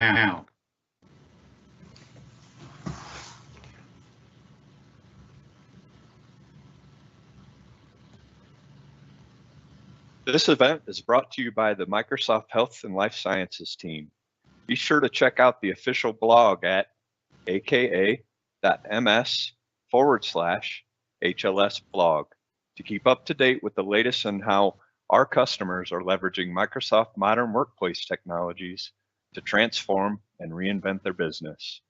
now. This event is brought to you by the Microsoft Health and Life Sciences team. Be sure to check out the official blog at aka.ms/HLS blog to keep up to date with the latest on how our customers are leveraging Microsoft modern workplace technologies to transform and reinvent their business.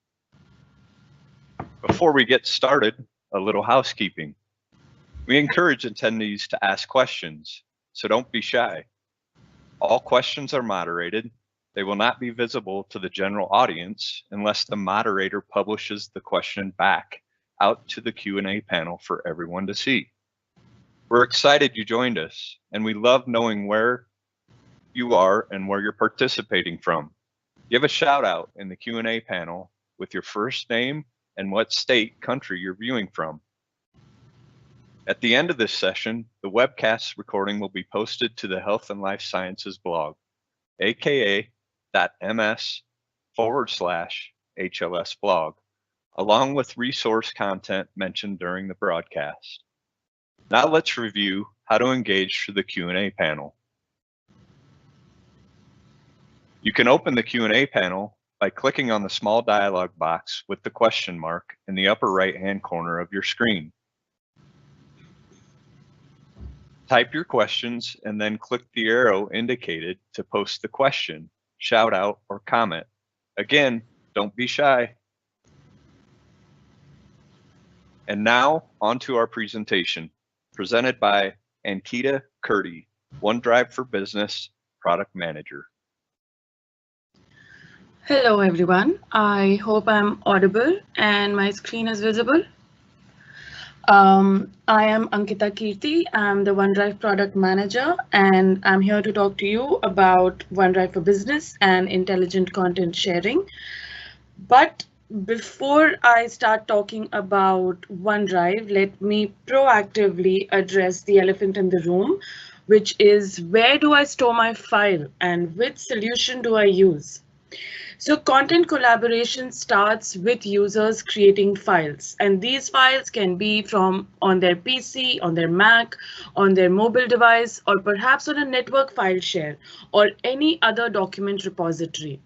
Before we get started, a little housekeeping. We encourage attendees to ask questions, so don't be shy. All questions are moderated. They will not be visible to the general audience unless the moderator publishes the question back out to the Q&A panel for everyone to see. We're excited you joined us, and we love knowing where you are and where you're participating from. Give a shout out in the Q&A panel with your first name and what state, country you're viewing from. At the end of this session, the webcast recording will be posted to the Health and Life Sciences blog, aka.ms/HLS blog, along with resource content mentioned during the broadcast. Now let's review how to engage through the Q&A panel. You can open the Q&A panel by clicking on the small dialog box with the question mark in the upper right-hand corner of your screen. Type your questions and then click the arrow indicated to post the question, shout out, or comment. Again, don't be shy. And now onto our presentation, presented by Ankita Kirti, OneDrive for Business Product Manager. Hello everyone, I hope I'm audible and my screen is visible. I am Ankita Kirti. I'm the OneDrive product manager, and I'm here to talk to you about OneDrive for Business and intelligent content sharing. But before I start talking about OneDrive, let me proactively address the elephant in the room, which is where do I store my file and which solution do I use? So content collaboration starts with users creating files, and these files can be from on their PC, on their Mac, on their mobile device, or perhaps on a network file share or any other document repository.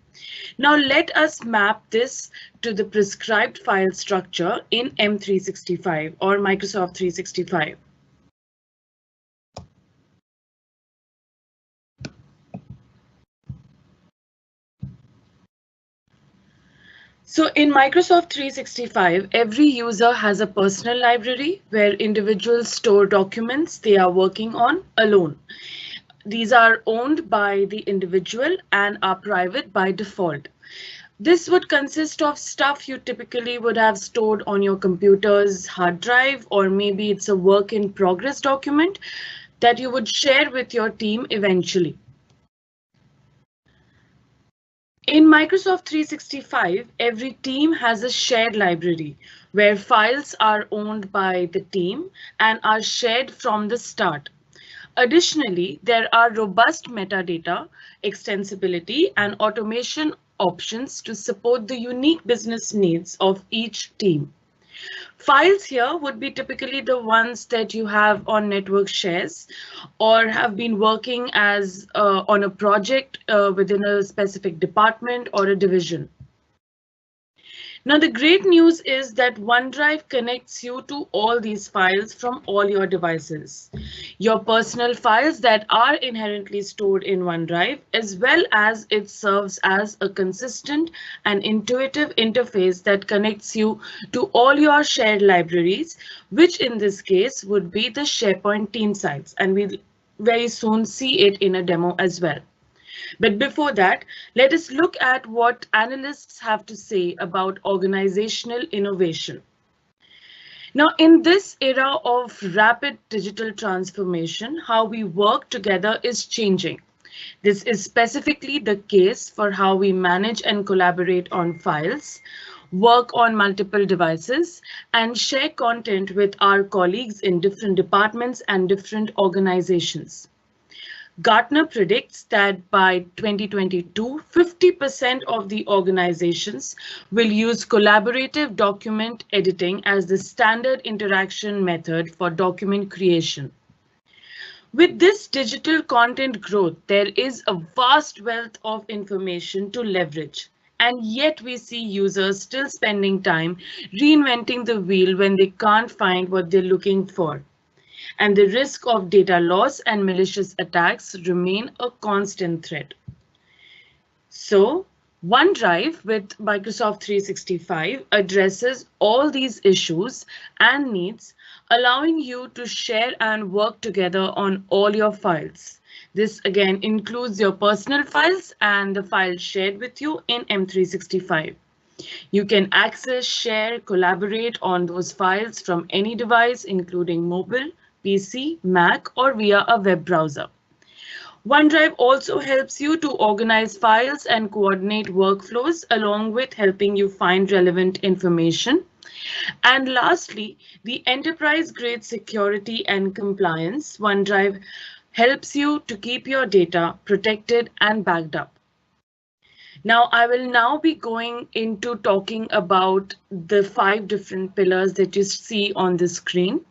Now let us map this to the prescribed file structure in M365 or Microsoft 365. So in Microsoft 365, every user has a personal library where individuals store documents they are working on alone. These are owned by the individual and are private by default. This would consist of stuff you typically would have stored on your computer's hard drive, or maybe it's a work in progress document that you would share with your team eventually. In Microsoft 365, every team has a shared library where files are owned by the team and are shared from the start. Additionally, there are robust metadata, extensibility, and automation options to support the unique business needs of each team. Files here would be typically the ones that you have on network shares or have been working as on a project within a specific department or a division. Now, the great news is that OneDrive connects you to all these files from all your devices. Your personal files that are inherently stored in OneDrive, as well as it serves as a consistent and intuitive interface that connects you to all your shared libraries, which in this case would be the SharePoint Insights, and we'll very soon see it in a demo as well. But before that, let us look at what analysts have to say about organizational innovation. Now, in this era of rapid digital transformation, how we work together is changing. This is specifically the case for how we manage and collaborate on files, work on multiple devices, and share content with our colleagues in different departments and different organizations. Gartner predicts that by 2022, 50% of the organizations will use collaborative document editing as the standard interaction method for document creation. With this digital content growth, there is a vast wealth of information to leverage. And yet we see users still spending time reinventing the wheel when they can't find what they're looking for. And the risk of data loss and malicious attacks remain a constant threat. So, OneDrive with Microsoft 365 addresses all these issues and needs, allowing you to share and work together on all your files. This again includes your personal files and the files shared with you in M365. You can access, share, collaborate on those files from any device, including mobile, PC, Mac, or via a web browser. OneDrive also helps you to organize files and coordinate workflows, along with helping you find relevant information. And lastly, the enterprise-grade security and compliance. OneDrive helps you to keep your data protected and backed up. Now, I will now be going into talking about the 5 different pillars that you see on the screen.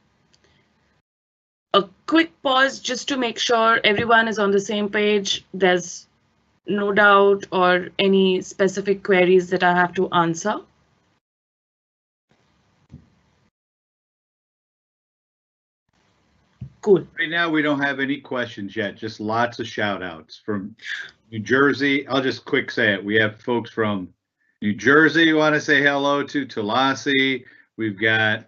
A quick pause just to make sure everyone is on the same page. There's no doubt or any specific queries that I have to answer. Cool. Right now, we don't have any questions yet, just lots of shout outs from New Jersey. I'll just quick say it. We have folks from New Jersey who want to say hello to Tulasi. We've got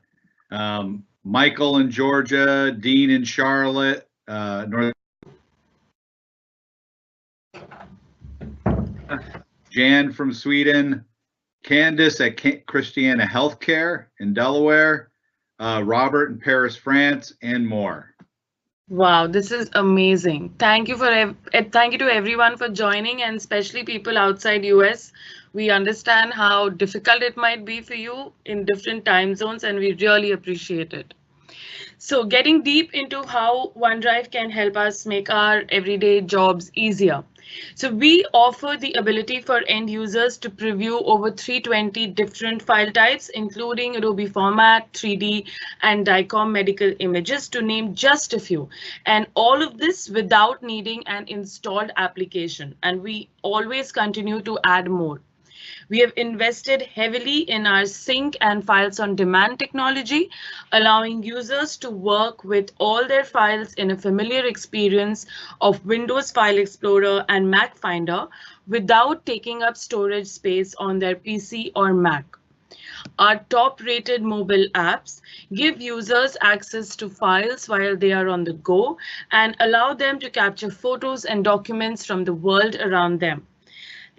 Michael in Georgia, Dean in Charlotte, North. Jan from Sweden, Candace at Christiana Healthcare in Delaware, Robert in Paris, France, and more. Wow, this is amazing. Thank you to everyone for joining, and especially people outside US. We understand how difficult it might be for you in different time zones, and we really appreciate it. So getting deep into how OneDrive can help us make our everyday jobs easier. So we offer the ability for end users to preview over 320 different file types, including Adobe format, 3D, and DICOM medical images, to name just a few. And all of this without needing an installed application. And we always continue to add more. We have invested heavily in our sync and files on demand technology, allowing users to work with all their files in a familiar experience of Windows File Explorer and Mac Finder without taking up storage space on their PC or Mac. Our top-rated mobile apps give users access to files while they are on the go and allow them to capture photos and documents from the world around them.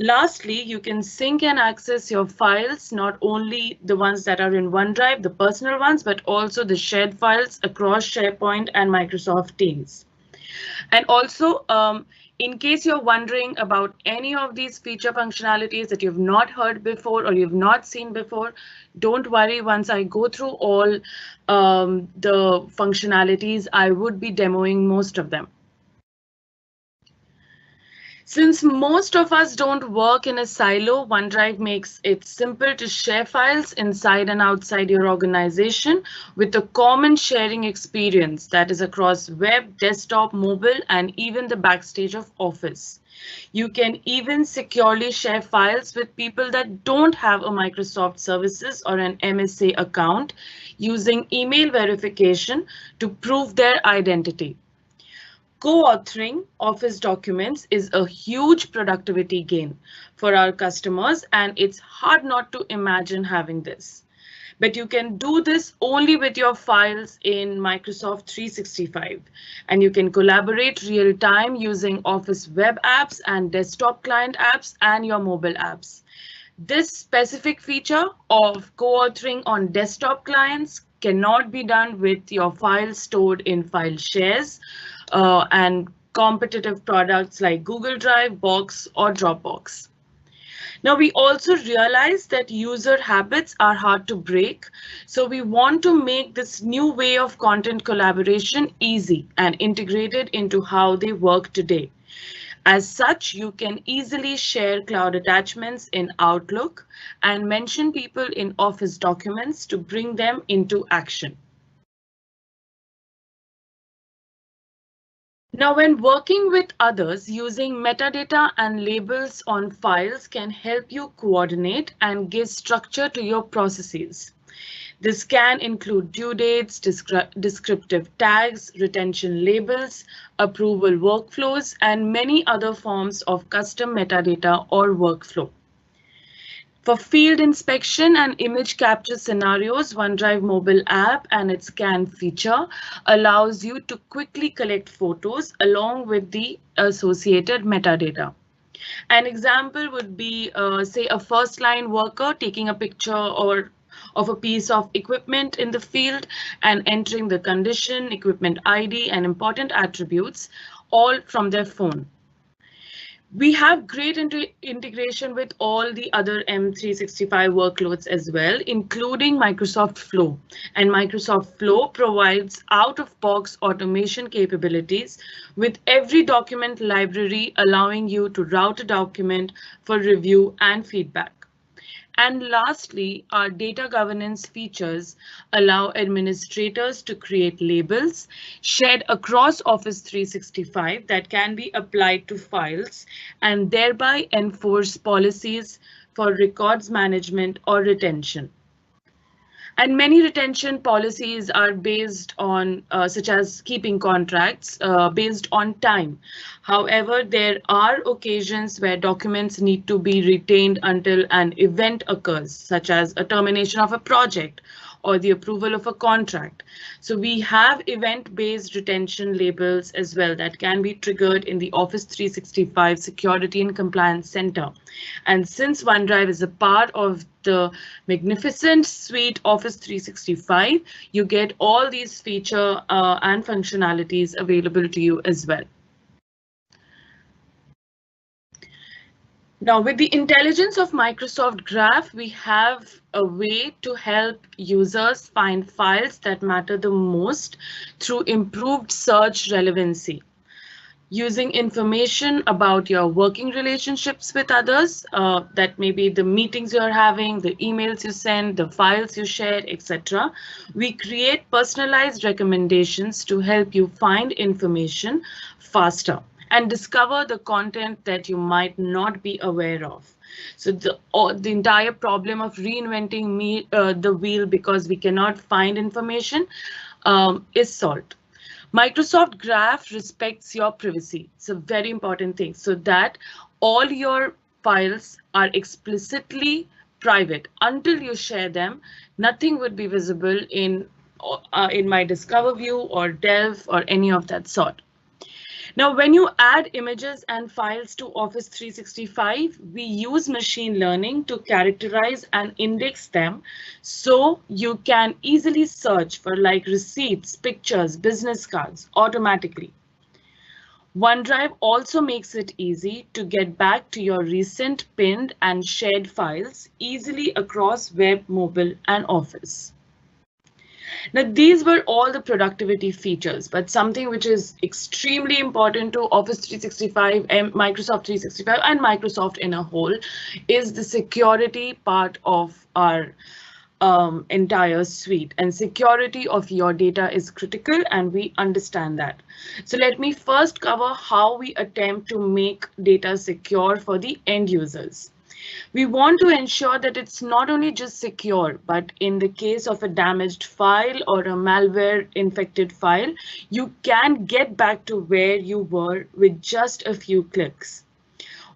Lastly, you can sync and access your files, not only the ones that are in OneDrive, the personal ones, but also the shared files across SharePoint and Microsoft Teams. And also, in case you're wondering about any of these feature functionalities that you've not heard before or you've not seen before, don't worry. Once I go through all the functionalities, I would be demoing most of them. Since most of us don't work in a silo, OneDrive makes it simple to share files inside and outside your organization with a common sharing experience that is across web, desktop, mobile, and even the backstage of Office. You can even securely share files with people that don't have a Microsoft Services or an MSA account using email verification to prove their identity. Co-authoring Office documents is a huge productivity gain for our customers, and it's hard not to imagine having this. But you can do this only with your files in Microsoft 365, and you can collaborate real time using Office web apps and desktop client apps and your mobile apps. This specific feature of co-authoring on desktop clients cannot be done with your files stored in file shares and competitive products like Google Drive, Box, or Dropbox. Now, we also realize that user habits are hard to break, so we want to make this new way of content collaboration easy and integrated into how they work today. As such, you can easily share cloud attachments in Outlook and mention people in Office documents to bring them into action. Now, when working with others, using metadata and labels on files can help you coordinate and give structure to your processes. This can include due dates, descriptive tags, retention labels, approval workflows, and many other forms of custom metadata or workflow. For field inspection and image capture scenarios, OneDrive mobile app and its scan feature allows you to quickly collect photos along with the associated metadata. An example would be, say, a first line worker taking a picture of a piece of equipment in the field and entering the condition, equipment ID, and important attributes, all from their phone. We have great integration with all the other M365 workloads as well, including Microsoft Flow. And Microsoft Flow provides out-of-box automation capabilities with every document library, allowing you to route a document for review and feedback. And lastly, our data governance features allow administrators to create labels shared across Office 365 that can be applied to files and thereby enforce policies for records management or retention. And many retention policies are based on, such as keeping contracts, based on time. However, there are occasions where documents need to be retained until an event occurs, such as a termination of a project or the approval of a contract. So we have event-based retention labels as well that can be triggered in the Office 365 Security and Compliance Center. And since OneDrive is a part of the magnificent suite Office 365, you get all these features and functionalities available to you as well. Now, with the intelligence of Microsoft Graph, we have a way to help users find files that matter the most through improved search relevancy. Using information about your working relationships with others, that may be the meetings you're having, the emails you send, the files you share, etc. We create personalized recommendations to help you find information faster and discover the content that you might not be aware of. So the entire problem of reinventing the wheel because we cannot find information is solved. Microsoft Graph respects your privacy. It's a very important thing, so that all your files are explicitly private. Until you share them, nothing would be visible in my Discover view or Delve or any of that sort. Now, when you add images and files to Office 365, we use machine learning to characterize and index them so you can easily search for like receipts, pictures, business cards automatically. OneDrive also makes it easy to get back to your recent pinned and shared files easily across web, mobile, and Office. Now, these were all the productivity features, but something which is extremely important to Office 365 and Microsoft 365 and Microsoft in a whole is the security part of our entire suite, and security of your data is critical, and we understand that. So let me first cover how we attempt to make data secure for the end users. We want to ensure that it's not only just secure, but in the case of a damaged file or a malware infected file, you can get back to where you were with just a few clicks.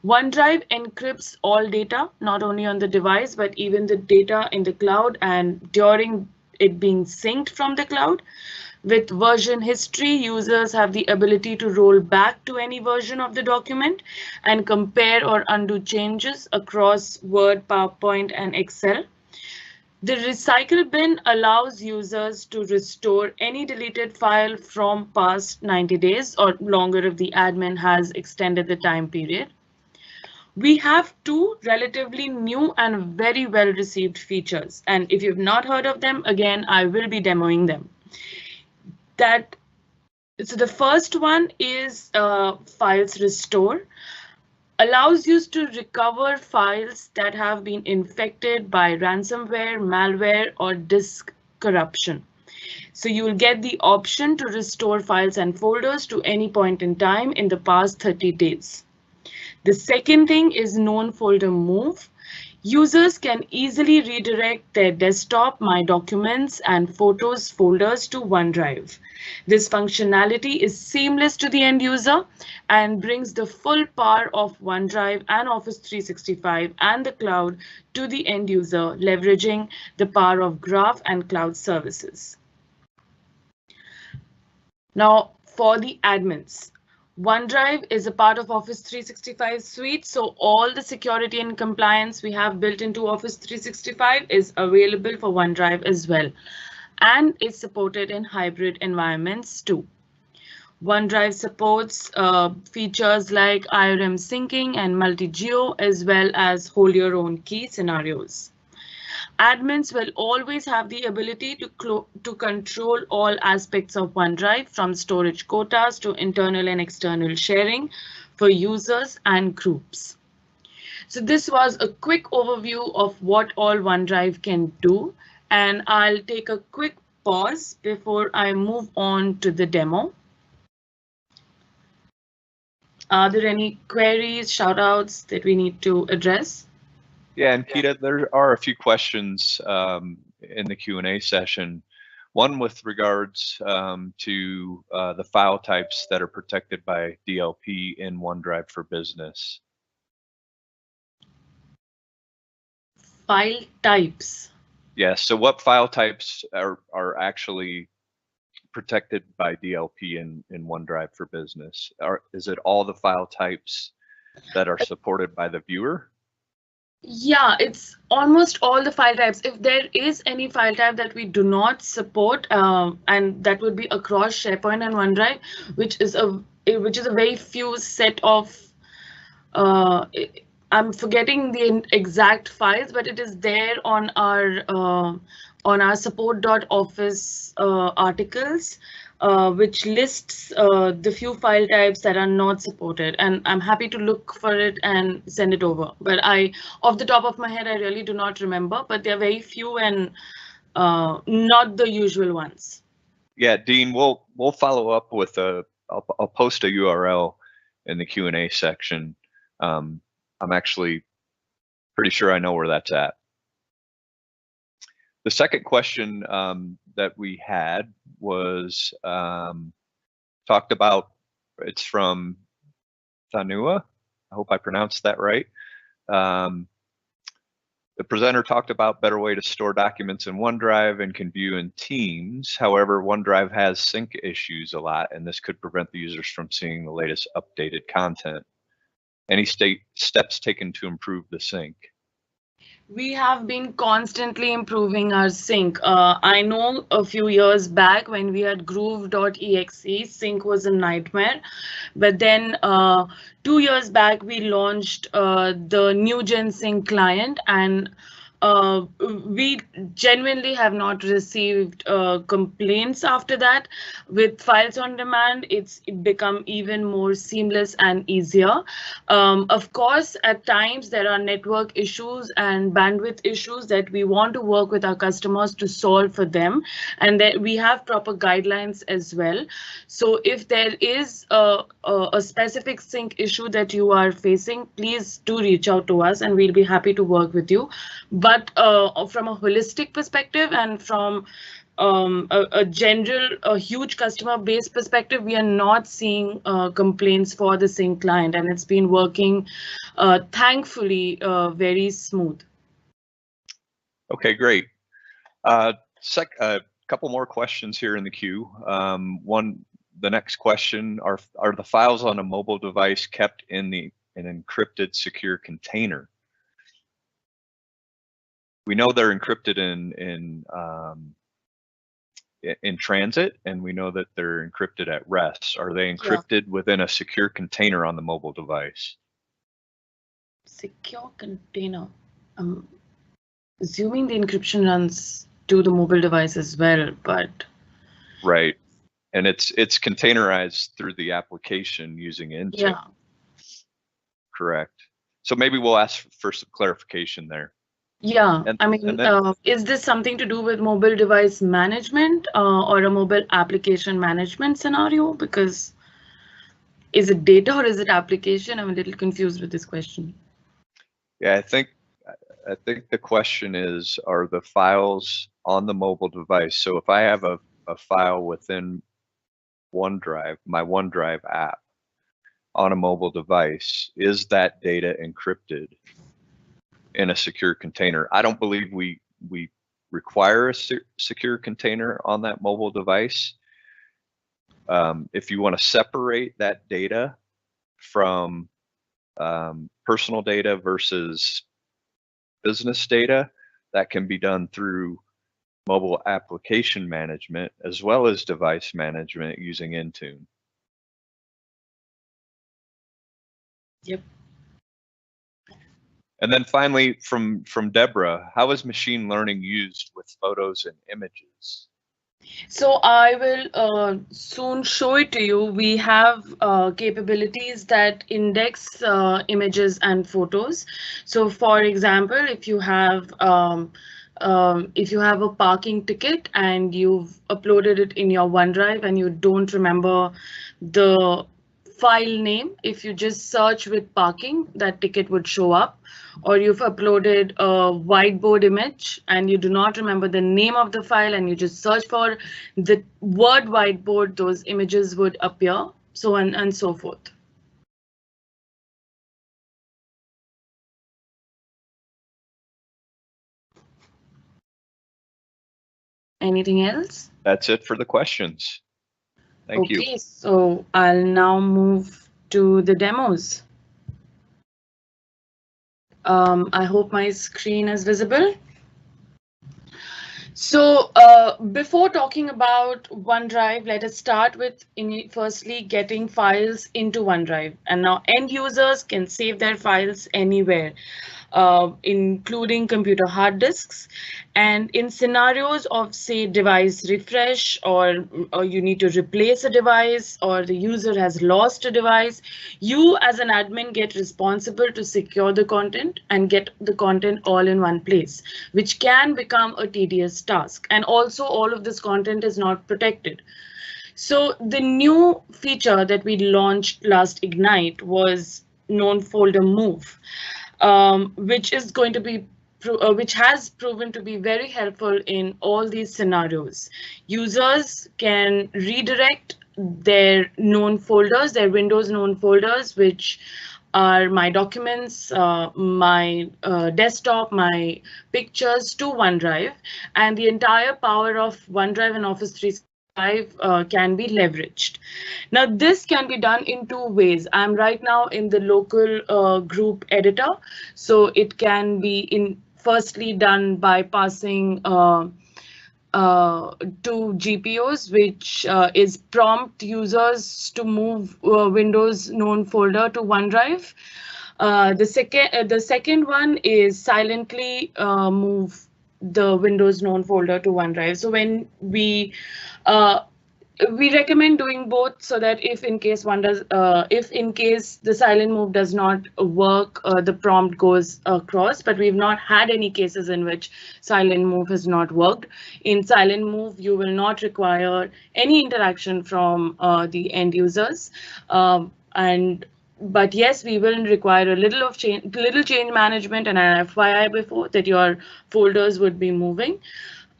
OneDrive encrypts all data, not only on the device, but even the data in the cloud and during it being synced from the cloud. With version history, users have the ability to roll back to any version of the document and compare or undo changes across Word, PowerPoint, and Excel. The recycle bin allows users to restore any deleted file from past 90 days or longer if the admin has extended the time period. We have two relatively new and very well received features. And if you've not heard of them, again, I will be demoing them. So the first one is files restore. Allows you to recover files that have been infected by ransomware, malware, or disk corruption. So you will get the option to restore files and folders to any point in time in the past 30 days. The second thing is known folder move. Users can easily redirect their desktop, My Documents, and Photos folders to OneDrive. This functionality is seamless to the end user and brings the full power of OneDrive and Office 365 and the cloud to the end user, leveraging the power of Graph and cloud services. Now, for the admins. OneDrive is a part of Office 365 suite, so all the security and compliance we have built into Office 365 is available for OneDrive as well, and it's supported in hybrid environments too. OneDrive supports features like IRM syncing and multi-geo, as well as hold your own key scenarios. Admins will always have the ability to control all aspects of OneDrive, from storage quotas to internal and external sharing for users and groups. So this was a quick overview of what all OneDrive can do, and I'll take a quick pause before I move on to the demo. Are there any queries, shoutouts that we need to address? Yeah, Ankita, there are a few questions in the Q&A session. One with regards to the file types that are protected by DLP in OneDrive for Business. File types. Yeah, so what file types are actually protected by DLP in OneDrive for Business? Is it all the file types that are supported by the viewer? Yeah, it's almost all the file types. If there is any file type that we do not support, and that would be across SharePoint and OneDrive, which is a very few set of, I'm forgetting the exact files, but it is there on our support.office articles, which lists the few file types that are not supported, and I'm happy to look for it and send it over. But off the top of my head, I really do not remember, but they're very few and not the usual ones. Yeah, Dean, we'll follow up with I'll post a URL in the Q&A section. I'm actually pretty sure I know where that's at. The second question that we had was talked about, it's from Thanua. I hope I pronounced that right. The presenter talked about better way to store documents in OneDrive and can view in Teams. However, OneDrive has sync issues a lot, and this could prevent the users from seeing the latest updated content. Any steps taken to improve the sync? We have been constantly improving our sync. I know a few years back when we had groove.exe, sync was a nightmare. But then 2 years back, we launched the new Gen Sync client, and we genuinely have not received complaints after that. With files on demand, it's become even more seamless and easier. Of course, at times there are network issues and bandwidth issues that we want to work with our customers to solve for them, and that we have proper guidelines as well. So if there is a specific sync issue that you are facing, please do reach out to us and we'll be happy to work with you. But from a holistic perspective and from a huge customer base perspective, we are not seeing complaints for the sync client, and it's been working thankfully very smooth. Okay, great. Couple more questions here in the queue. The next question, are the files on a mobile device kept in an encrypted secure container? We know they're encrypted in transit, and we know that they're encrypted at rest. Are they encrypted within a secure container on the mobile device? secure container. I'm assuming the encryption runs to the mobile device as well, but. Right. And it's containerized through the application using Intune. Yeah. Correct. So maybe we'll ask for some clarification there. Yeah, And, I mean, is this something to do with mobile device management or a mobile application management scenario? Because is it data or is it application? I'm a little confused with this question. Yeah, I think the question is, are the files on the mobile device? So if I have a file within OneDrive, my OneDrive app on a mobile device, is that data encrypted in a secure container? I don't believe we require a secure container on that mobile device. If you want to separate that data from personal data versus business data, that can be done through mobile application management as well as device management using Intune. Yep. And then finally, from Deborah, how is machine learning used with photos and images? So I will soon show it to you. We have capabilities that index images and photos. So for example, if you have a parking ticket and you've uploaded it in your OneDrive and you don't remember the file name, if you just search with parking, that ticket would show up. Or you've uploaded a whiteboard image and you do not remember the name of the file and you just search for the word whiteboard, those images would appear, so on and so forth. Anything else? That's it for the questions. Thank you. Okay, so I'll now move to the demos. I hope my screen is visible. So before talking about OneDrive, let us start with firstly getting files into OneDrive. And now end users can save their files anywhere, including computer hard disks. And in scenarios of, say, device refresh, or you need to replace a device, or the user has lost a device, you as an admin get responsible to secure the content and get the content all in one place, which can become a tedious task. And also all of this content is not protected. So the new feature that we launched last Ignite was known folder move, which is going to be which has proven to be very helpful in all these scenarios. Users can redirect their known folders, their Windows known folders, which are my documents, my desktop, my pictures, to OneDrive, and the entire power of OneDrive and Office 365 can be leveraged. Now, this can be done in two ways. I'm right now in the local group editor, so it can be firstly done by passing to GPOs, which is prompt users to move Windows known folder to OneDrive. The second one is silently move the Windows known folder to OneDrive. So when we recommend doing both, so that if in case the silent move does not work, the prompt goes across. But we've not had any cases in which silent move has not worked. In silent move, you will not require any interaction from the end users, but yes, we will require a little change management and an FYI before that your folders would be moving.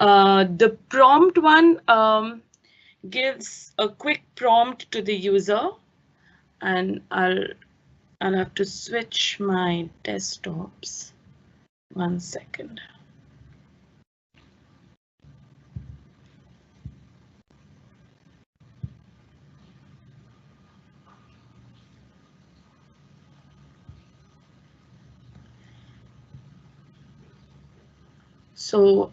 The prompt one gives a quick prompt to the user, and I'll have to switch my desktops. 1 second. So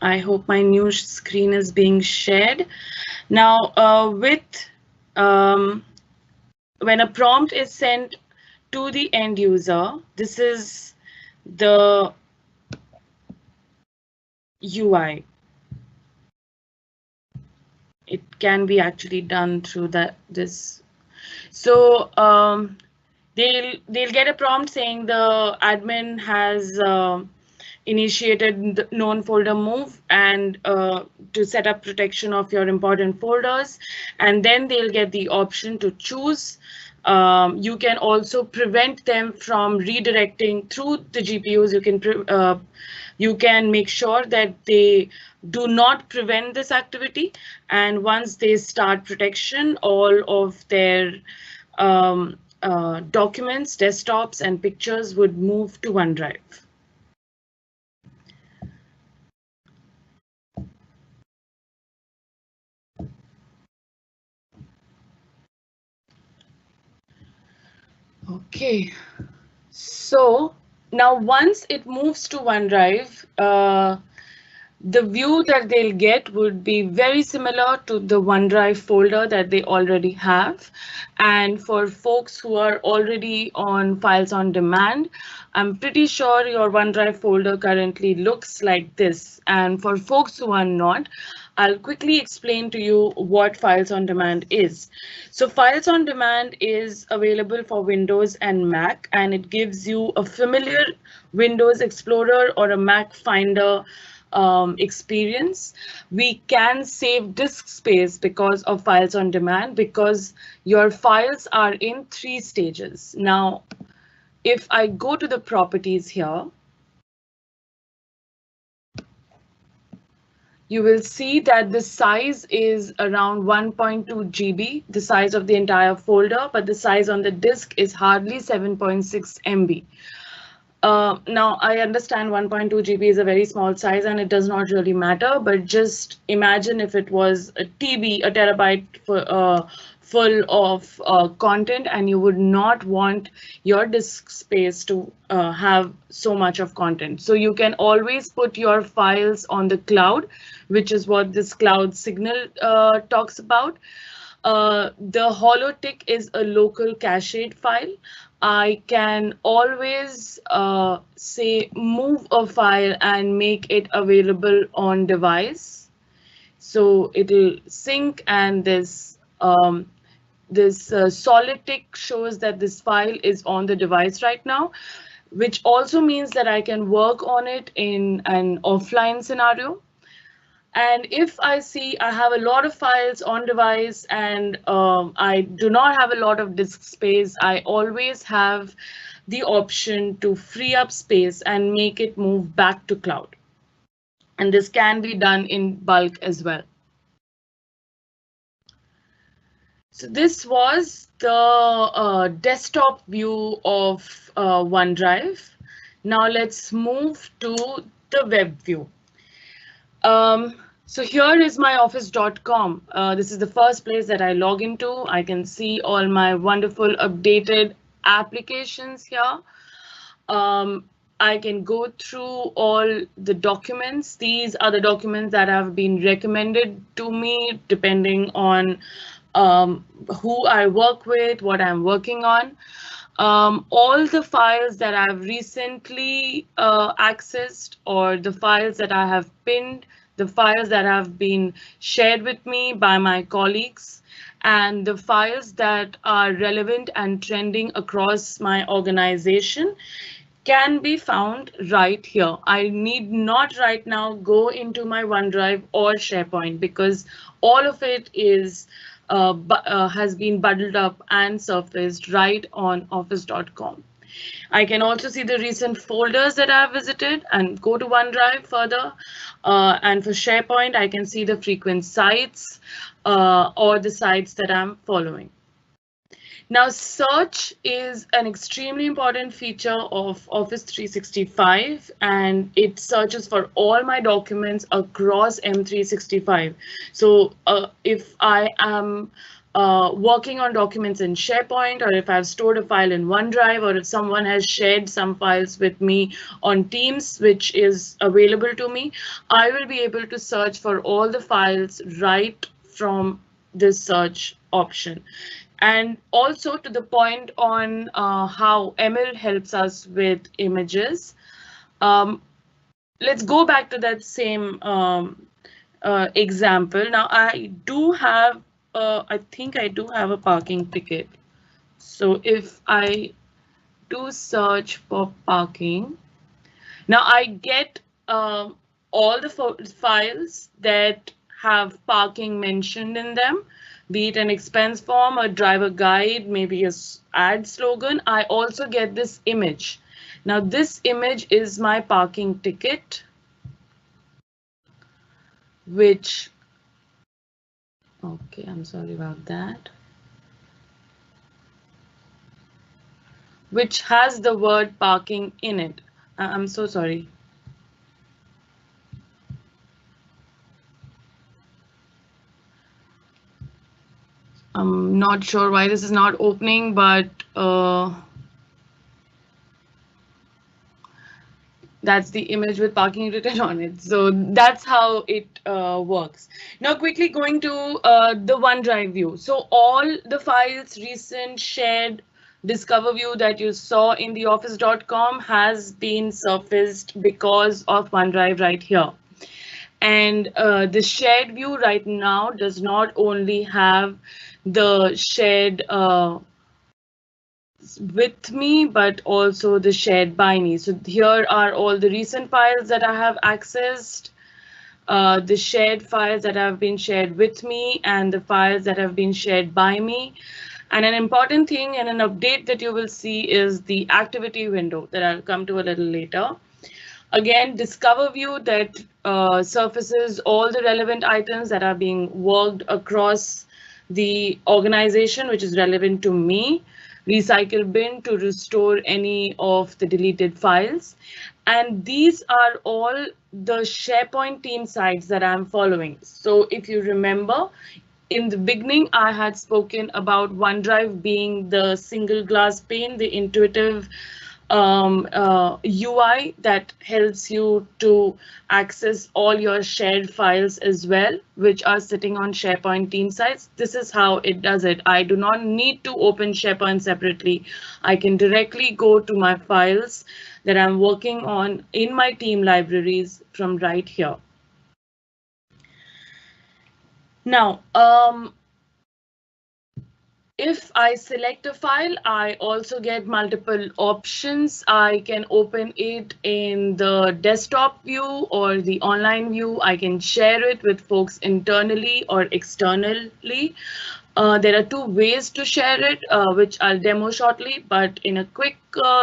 I hope my new screen is being shared. Now, when a prompt is sent to the end user. This is the UI. It can be actually done through this. So they'll get a prompt saying the admin has initiated the known folder move and to set up protection of your important folders, and then they'll get the option to choose. You can also prevent them from redirecting through the GPUs. You can make sure that they do not prevent this activity, and once they start protection, all of their documents, desktops, and pictures would move to OneDrive. Okay, so now once it moves to OneDrive, the view that they'll get would be very similar to the OneDrive folder that they already have. And for folks who are already on Files on Demand, I'm pretty sure your OneDrive folder currently looks like this. And for folks who are not, I'll quickly explain to you what Files on Demand is. So Files on Demand is available for Windows and Mac, and it gives you a familiar Windows Explorer or a Mac Finder experience. We can save disk space because of Files on Demand, because your files are in 3 stages. Now, if I go to the properties here, you will see that the size is around 1.2 GB, the size of the entire folder, but the size on the disk is hardly 7.6 MB. Now, I understand 1.2 GB is a very small size and it does not really matter, but just imagine if it was a TB, a terabyte full of content, and you would not want your disk space to have so much of content. So you can always put your files on the cloud, which is what this cloud signal talks about. The hollow tick is a local cached file. I can always say move a file and make it available on device. So it'll sync, and this solid tick shows that this file is on the device right now, which also means that I can work on it in an offline scenario. And if I see I have a lot of files on device and I do not have a lot of disk space, I always have the option to free up space and make it move back to cloud. And this can be done in bulk as well. So this was the desktop view of OneDrive. Now let's move to the web view. So here is my office.com. This is the first place that I log into. I can see all my wonderful updated applications here. I can go through all the documents. These are the documents that have been recommended to me depending on who I work with, what I'm working on. All the files that I've recently accessed, or the files that I have pinned, the files that have been shared with me by my colleagues, and the files that are relevant and trending across my organization can be found right here. I need not right now go into my OneDrive or SharePoint because all of it is has been bundled up and surfaced right on office.com. I can also see the recent folders that I've visited and go to OneDrive further. And for SharePoint, I can see the frequent sites or the sites that I'm following. Now, search is an extremely important feature of Office 365, and it searches for all my documents across M365. So if I am working on documents in SharePoint, or if I've stored a file in OneDrive, or if someone has shared some files with me on Teams, which is available to me, I will be able to search for all the files right from this search option. And also to the point on how ML helps us with images. Let's go back to that same example. Now I do have, I think I do have a parking ticket. So if I do search for parking, now I get all the files that have parking mentioned in them, be it an expense form, a driver guide, maybe a ad slogan. I also get this image. Now this image is my parking ticket, which, okay, I'm sorry about that, which has the word parking in it. I'm so sorry. I'm not sure why this is not opening, but that's the image with parking written on it. So that's how it works. Now quickly going to the OneDrive view. So all the files, recent, shared, discover view that you saw in the office.com has been surfaced because of OneDrive right here. And the shared view right now does not only have the shared with me, but also the shared by me. So here are all the recent files that I have accessed, the shared files that have been shared with me, and the files that have been shared by me. And an important thing and an update that you will see is the activity window that I'll come to a little later. Again, discover view that surfaces all the relevant items that are being worked across the organization, which is relevant to me. Recycle bin to restore any of the deleted files. And these are all the SharePoint team sites that I'm following. So if you remember, in the beginning, I had spoken about OneDrive being the single glass pane, the intuitive UI that helps you to access all your shared files as well, which are sitting on SharePoint team sites. This is how it does it. I do not need to open SharePoint separately. I can directly go to my files that I'm working on in my team libraries from right here. Now, if I select a file, I also get multiple options. I can open it in the desktop view or the online view. I can share it with folks internally or externally. There are two ways to share it, which I'll demo shortly, but in a quick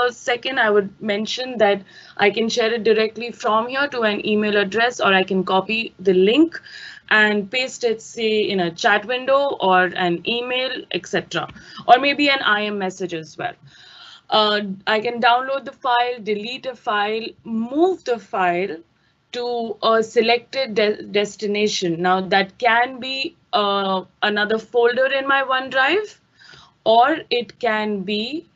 second, I would mention that I can share it directly from here to an email address, or I can copy the link and paste it, say, in a chat window or an email, etc., or maybe an IM message as well. I can download the file, delete a file, move the file to a selected destination. Now that can be another folder in my OneDrive, or it can be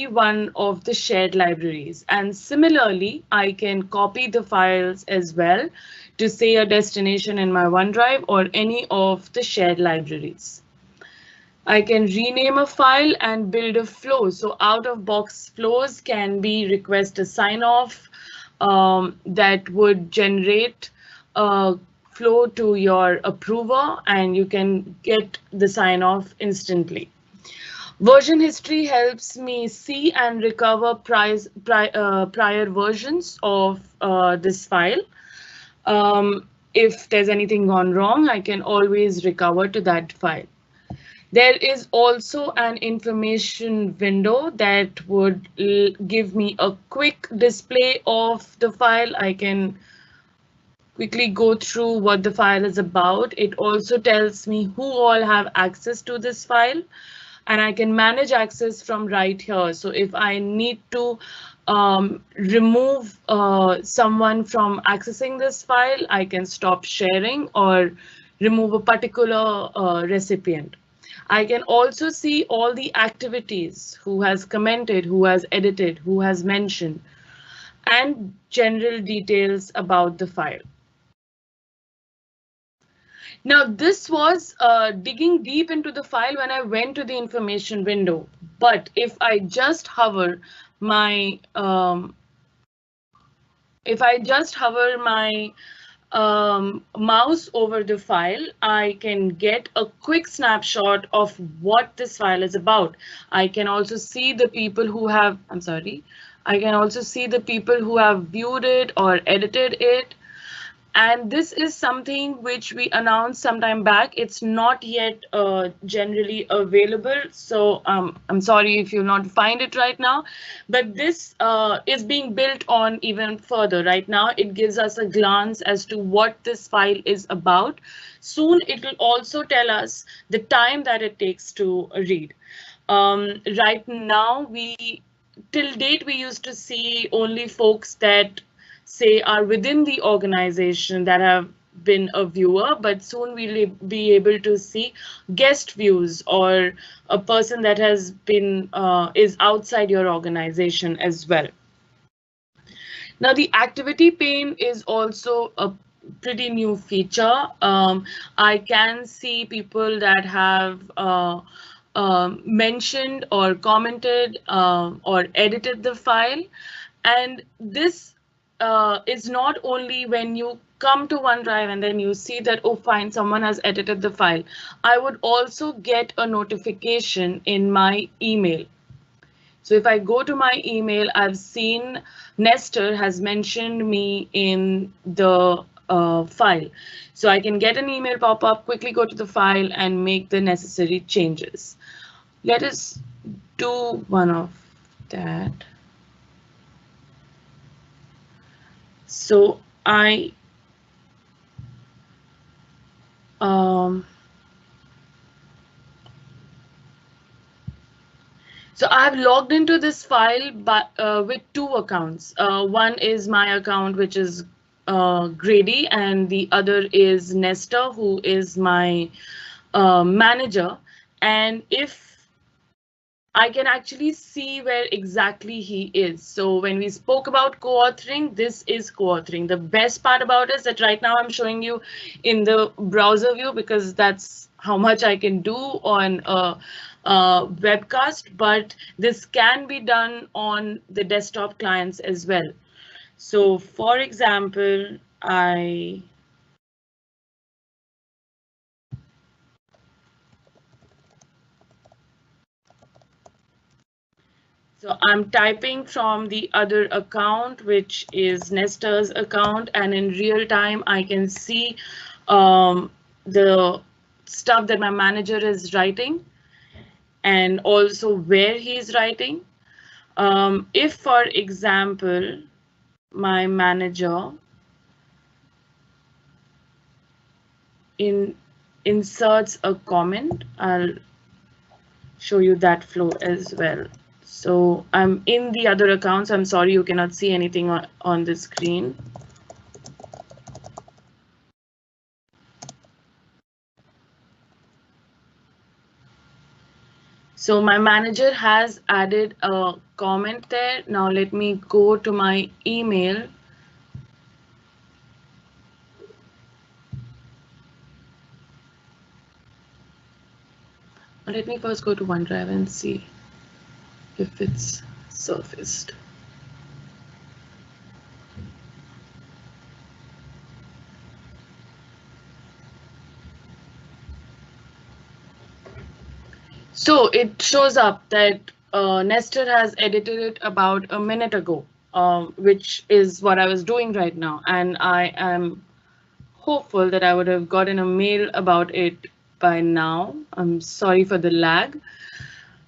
one of the shared libraries. And similarly, I can copy the files as well to say a destination in my OneDrive or any of the shared libraries. I can rename a file and build a flow. So out of box flows can be request a sign off that would generate a flow to your approver, and you can get the sign off instantly. Version history helps me see and recover prior versions of this file. If there's anything gone wrong, I can always recover to that file. There is also an information window that would give me a quick display of the file. I can quickly go through what the file is about. It also tells me who all have access to this file, and I can manage access from right here. So if I need to remove someone from accessing this file, I can stop sharing or remove a particular recipient. I can also see all the activities, who has commented, who has edited, who has mentioned, and general details about the file. Now, this was digging deep into the file when I went to the information window. But if I just hover my mouse over the file, I can get a quick snapshot of what this file is about. I can also see the people who have, I can also see the people who have viewed it or edited it. And this is something which we announced some time back. It's not yet generally available. So I'm sorry if you'll not find it right now, but this is being built on even further. Right now, it gives us a glance as to what this file is about. Soon, it will also tell us the time that it takes to read. Right now, till date, we used to see only folks that say are within the organization that have been a viewer, but soon we'll be able to see guest views or a person that has been is outside your organization as well. Now, the activity pane is also a pretty new feature. I can see people that have mentioned or commented or edited the file, and this is not only when you come to OneDrive and then you see that, oh, fine, someone has edited the file. I would also get a notification in my email. So if I go to my email, I've seen Nestor has mentioned me in the file. So I can get an email pop up, quickly go to the file and make the necessary changes. Let us do one of that. So I have logged into this file with two accounts. One is my account, which is Grady, and the other is Nestor, who is my manager. And if I can actually see where exactly he is. So when we spoke about co-authoring, this is co-authoring. The best part about it is that right now I'm showing you in the browser view because that's how much I can do on a webcast, but this can be done on the desktop clients as well. So for example, So I'm typing from the other account, which is Nestor's account, and in real time, I can see the stuff that my manager is writing and also where he's writing. If, for example, my manager inserts a comment, I'll show you that flow as well. So I'm in the other accounts. I'm sorry you cannot see anything on the screen. So my manager has added a comment there. Now let me go to my email. Let me first go to OneDrive and see if it's surfaced. So it shows up that Nestor has edited it about a minute ago, which is what I was doing right now. And I am hopeful that I would have gotten a mail about it by now. I'm sorry for the lag.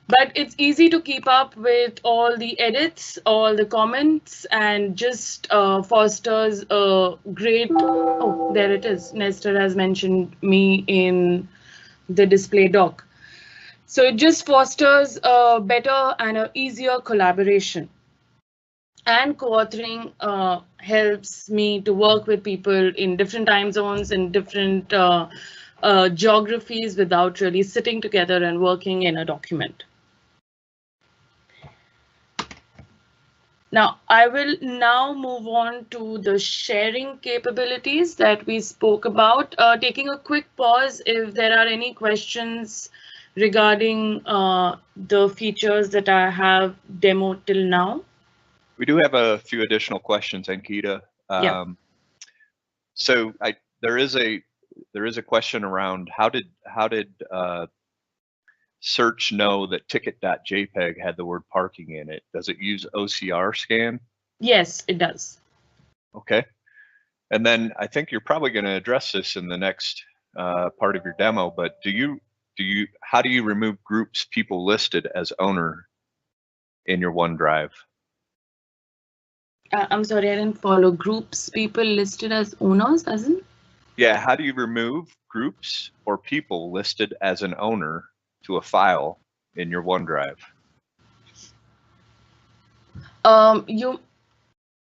But it's easy to keep up with all the edits, all the comments, and just fosters a great, oh, there it is. Nestor has mentioned me in the display doc. So it just fosters a better and an easier collaboration. And co-authoring helps me to work with people in different time zones and different geographies without really sitting together and working in a document. Now, I will now move on to the sharing capabilities that we spoke about. Taking a quick pause if there are any questions regarding the features that I have demoed till now. We do have a few additional questions, Ankita. Yeah. So there is a question around how did search know that ticket.jpg had the word parking in it? Does it use OCR scan? Yes, it does. Okay. And then I think you're probably going to address this in the next part of your demo, but how do you remove groups people listed as owner in your OneDrive? I'm sorry, I didn't follow. Groups people listed as owners, as in? Yeah, how do you remove groups or people listed as an owner to a file in your OneDrive?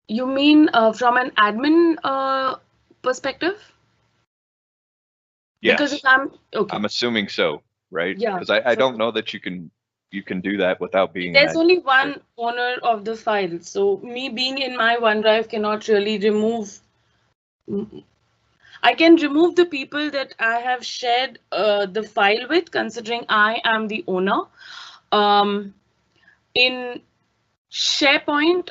You mean from an admin perspective? Yes. Because if I'm okay. I'm assuming so, right? Yeah. Because I don't know that you can do that without being. There's only one owner of the file, so me being in my OneDrive cannot really remove. I can remove the people that I have shared the file with, considering I am the owner. In SharePoint,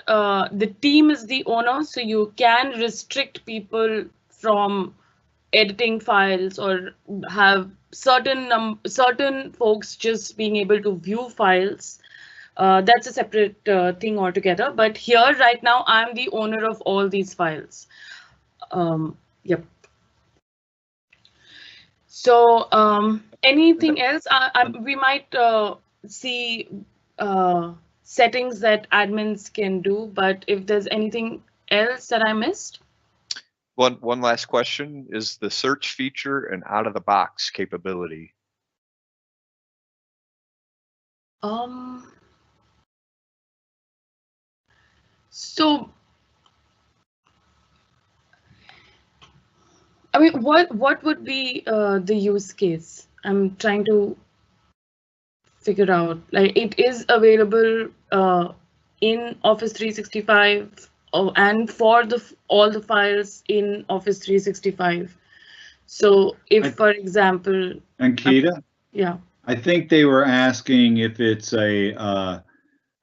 the team is the owner, so you can restrict people from editing files or have certain folks just being able to view files. That's a separate thing altogether. But here right now, I'm the owner of all these files. Yep. So anything else? We might see settings that admins can do, but if there's anything else that I missed. One last question, is the search feature an out-of-the-box capability? So, I mean, what would be the use case? I'm trying to figure out. Like, it is available in Office 365 and for all the files in Office 365. So if, for example, Ankita? Yeah. I think they were asking if it's a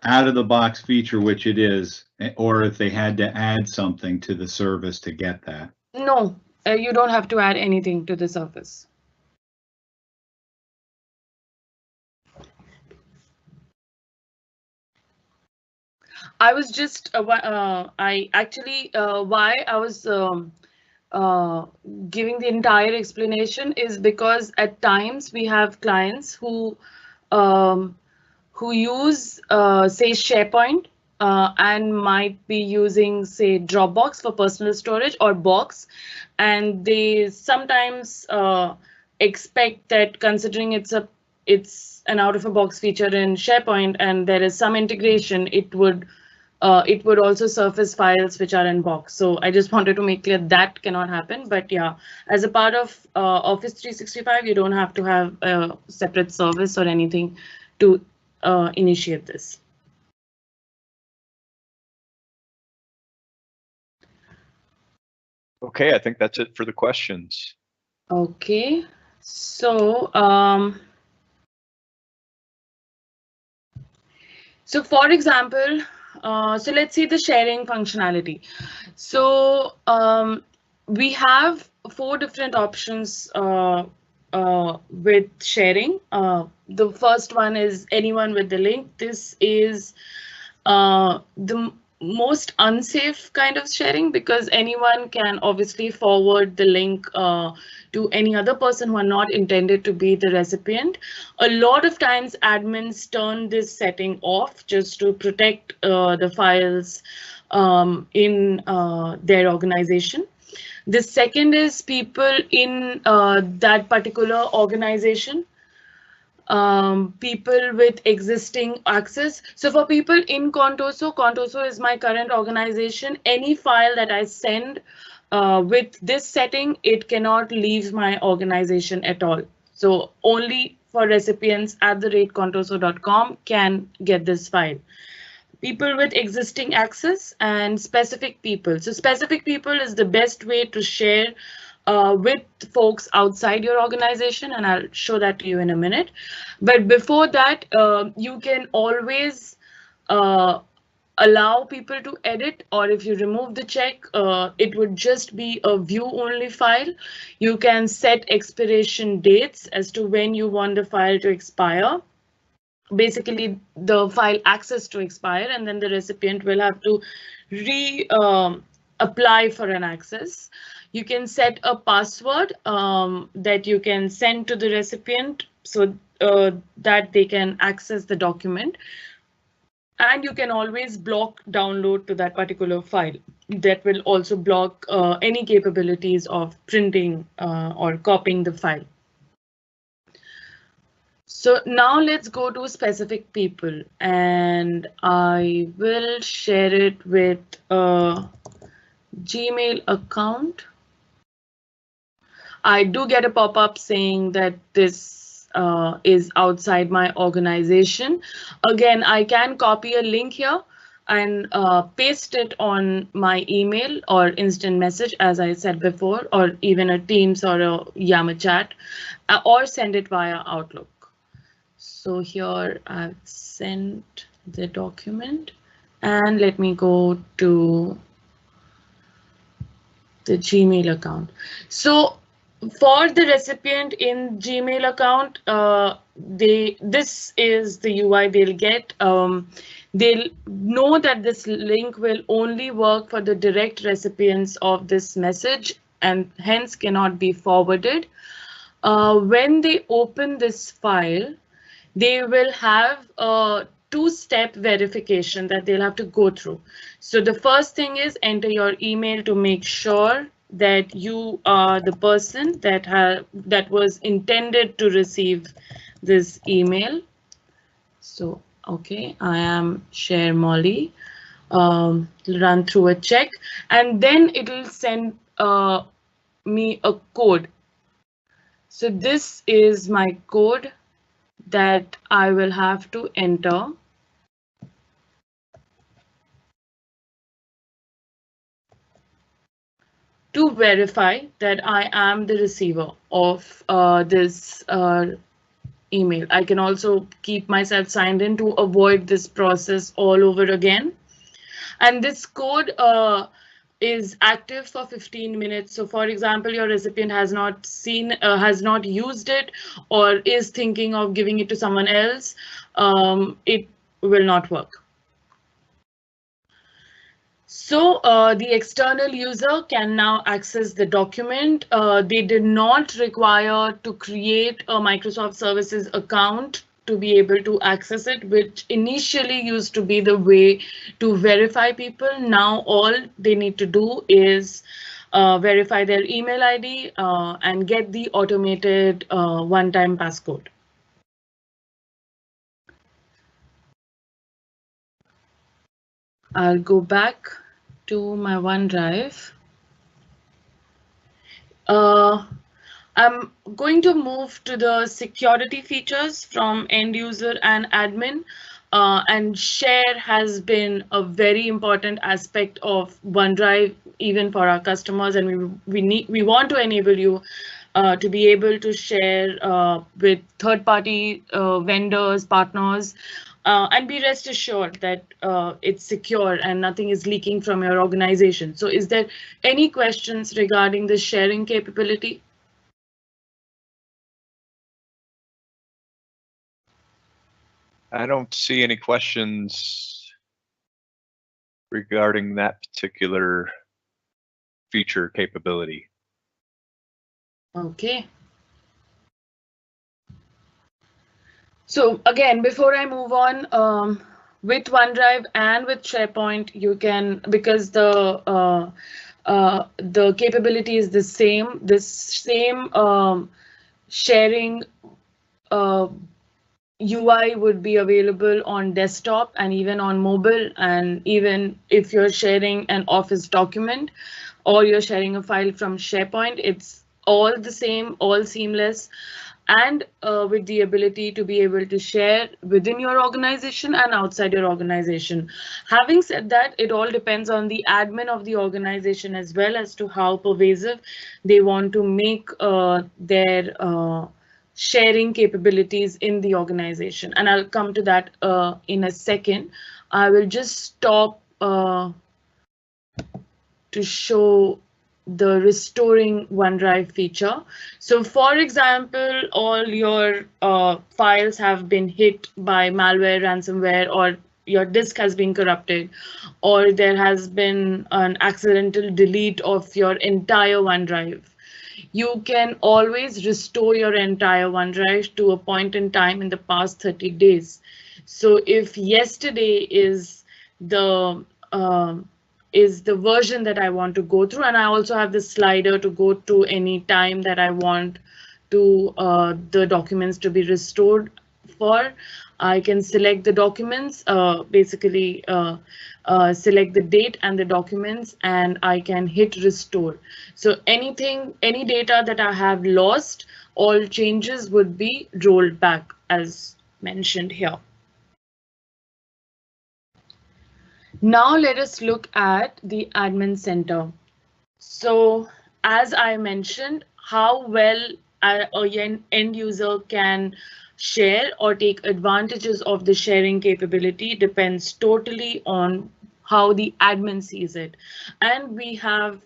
out-of-the-box feature, which it is, or if they had to add something to the service to get that. No, you don't have to add anything to the service. I was just, I actually, why I was giving the entire explanation is because at times we have clients who use, say, SharePoint and might be using, say, Dropbox for personal storage or Box, and they sometimes expect that, considering it's an out-of-a-box feature in SharePoint and there is some integration, it would also surface files which are in Box. So I just wanted to make clear that cannot happen. But yeah, as a part of Office 365, you don't have to have a separate service or anything to initiate this. Okay, I think that's it for the questions. Okay, so so for example, so let's see the sharing functionality. So we have 4 different options with sharing. The first one is anyone with the link. This is the most unsafe kind of sharing, because anyone can obviously forward the link to any other person who are not intended to be the recipient. A lot of times admins turn this setting off just to protect the files in their organization. The second is people in that particular organization, people with existing access. So for people in Coauthoring is my current organization. Any file that I send with this setting, it cannot leave my organization at all. So only for recipients @coauthoring.com can get this file. people with existing access and specific people. So specific people is the best way to share with folks outside your organization, and I'll show that to you in a minute. But before that, you can always allow people to edit, or if you remove the check, it would just be a view only file. You can set expiration dates as to when you want the file to expire. Basically, the file access to expire, and then the recipient will have to apply for an access. You can set a password that you can send to the recipient so that they can access the document. And you can always block download to that particular file. That will also block any capabilities of printing or copying the file. So now let's go to specific people, and I will share it with a Gmail account. I do get a pop-up saying that this is outside my organization. Again, I can copy a link here and paste it on my email or instant message, as I said before, or even a Teams or a Yammer chat, or send it via Outlook. So here I've sent the document, and let me go to the Gmail account. So for the recipient in Gmail account, this is the UI they'll get. They'll know that this link will only work for the direct recipients of this message and hence cannot be forwarded. When they open this file, they will have a two-step verification that they'll have to go through. So the first thing is enter your email to make sure that you are the person that was intended to receive this email. So, okay, I am Share Molly. Run through a check, and then it will send me a code. So this is my code that I will have to enter. To verify that I am the receiver of this email. I can also keep myself signed in to avoid this process all over again. And this code is active for 15 minutes. So for example, your recipient has not used it, or is thinking of giving it to someone else, it will not work. So the external user can now access the document. They did not require to create a Microsoft Services account to be able to access it, which initially used to be the way to verify people. Now all they need to do is verify their email ID and get the automated one-time passcode. I'll go back to my OneDrive. I'm going to move to the security features from end user and admin. And share has been a very important aspect of OneDrive, even for our customers, and we want to enable you to be able to share with third-party vendors, partners, and be rest assured that it's secure and nothing is leaking from your organization. So is there any questions regarding the sharing capability? I don't see any questions regarding that particular feature capability. Okay. So again, before I move on, with OneDrive and with SharePoint, you can, because the capability is the same, this same sharing UI would be available on desktop and even on mobile, and even if you're sharing an Office document or you're sharing a file from SharePoint, it's all the same, all seamless. and with the ability to be able to share within your organization and outside your organization. Having said that, it all depends on the admin of the organization as well as to how pervasive they want to make their sharing capabilities in the organization. And I'll come to that in a second. I will just stop to show the restoring OneDrive feature. So for example, all your files have been hit by malware, ransomware, or your disk has been corrupted, or there has been an accidental delete of your entire OneDrive. You can always restore your entire OneDrive to a point in time in the past 30 days. So if yesterday is the version that I want to go through, and I also have the slider to go to any time that I want to the documents to be restored for. I can select the documents, basically select the date and the documents, and I can hit restore. So any data that I have lost, all changes would be rolled back as mentioned here. Now let us look at the admin center. So as I mentioned, how well an end user can share or take advantages of the sharing capability depends totally on how the admin sees it. And we have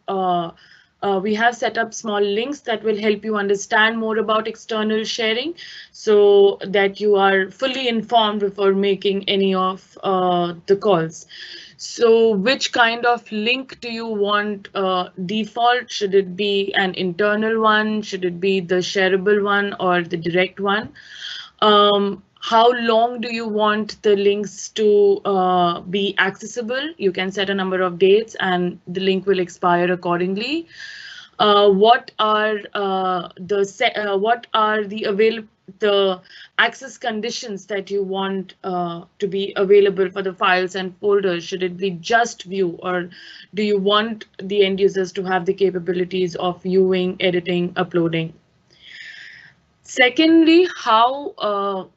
set up small links that will help you understand more about external sharing so that you are fully informed before making any of the calls. So which kind of link do you want default? Should it be an internal one? Should it be the shareable one or the direct one? How long do you want the links to be accessible? You can set a number of dates and the link will expire accordingly. What are the access conditions that you want to be available for the files and folders? Should it be just view, or do you want the end users to have the capabilities of viewing, editing, uploading? Secondly, how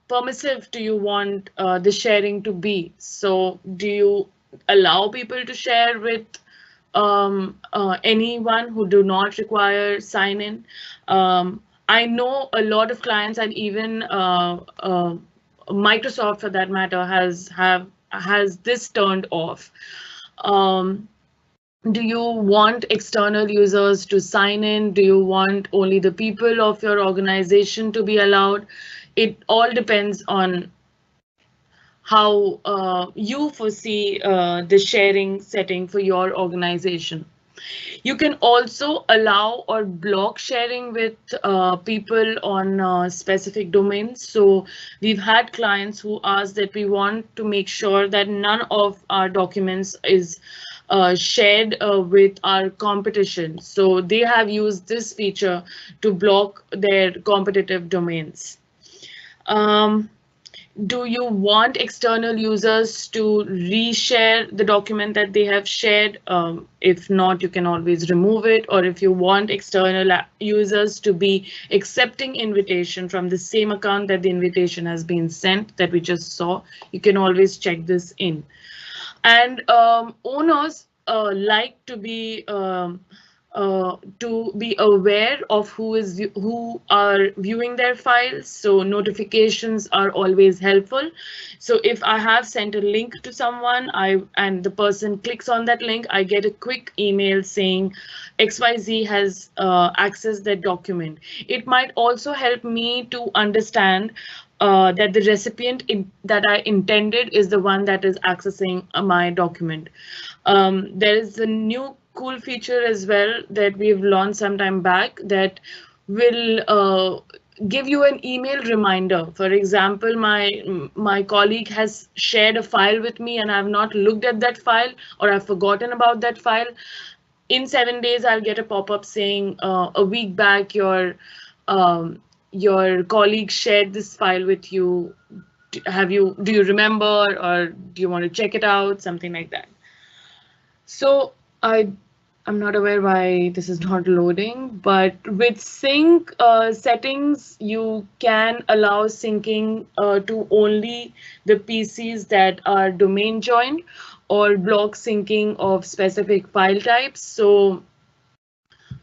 permissive do you want the sharing to be? So do you allow people to share with anyone who do not require sign in? I know a lot of clients, and even Microsoft for that matter has this turned off. Do you want external users to sign in? Do you want only the people of your organization to be allowed? It all depends on how you foresee the sharing setting for your organization. You can also allow or block sharing with people on specific domains. So we've had clients who asked that we want to make sure that none of our documents is shared with our competition. So they have used this feature to block their competitive domains. Do you want external users to reshare the document that they have shared? If not, you can always remove it. Or if you want external users to be accepting invitation from the same account that the invitation has been sent that we just saw, you can always check this in. And owners like to be aware of who are viewing their files. So notifications are always helpful. So if I have sent a link to someone and the person clicks on that link, I get a quick email saying XYZ has accessed that document. It might also help me to understand that the recipient that I intended is the one that is accessing my document. There is a new cool feature as well that we've launched some time back that will give you an email reminder. For example, my colleague has shared a file with me and I've not looked at that file, or I've forgotten about that file. In 7 days, I'll get a pop-up saying a week back your colleague shared this file with you. Do you remember, or do you want to check it out? Something like that. So I'm not aware why this is not loading, but with sync settings, you can allow syncing to only the PCs that are domain joined or block syncing of specific file types. So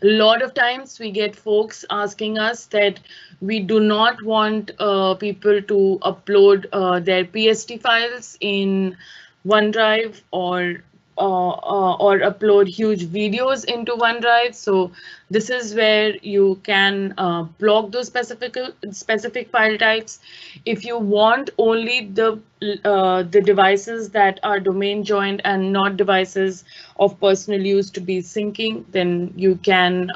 a lot of times we get folks asking us that we do not want people to upload their PST files in OneDrive or upload huge videos into OneDrive. So this is where you can block those specific file types. If you want only the devices that are domain joined and not devices of personal use to be syncing, then you can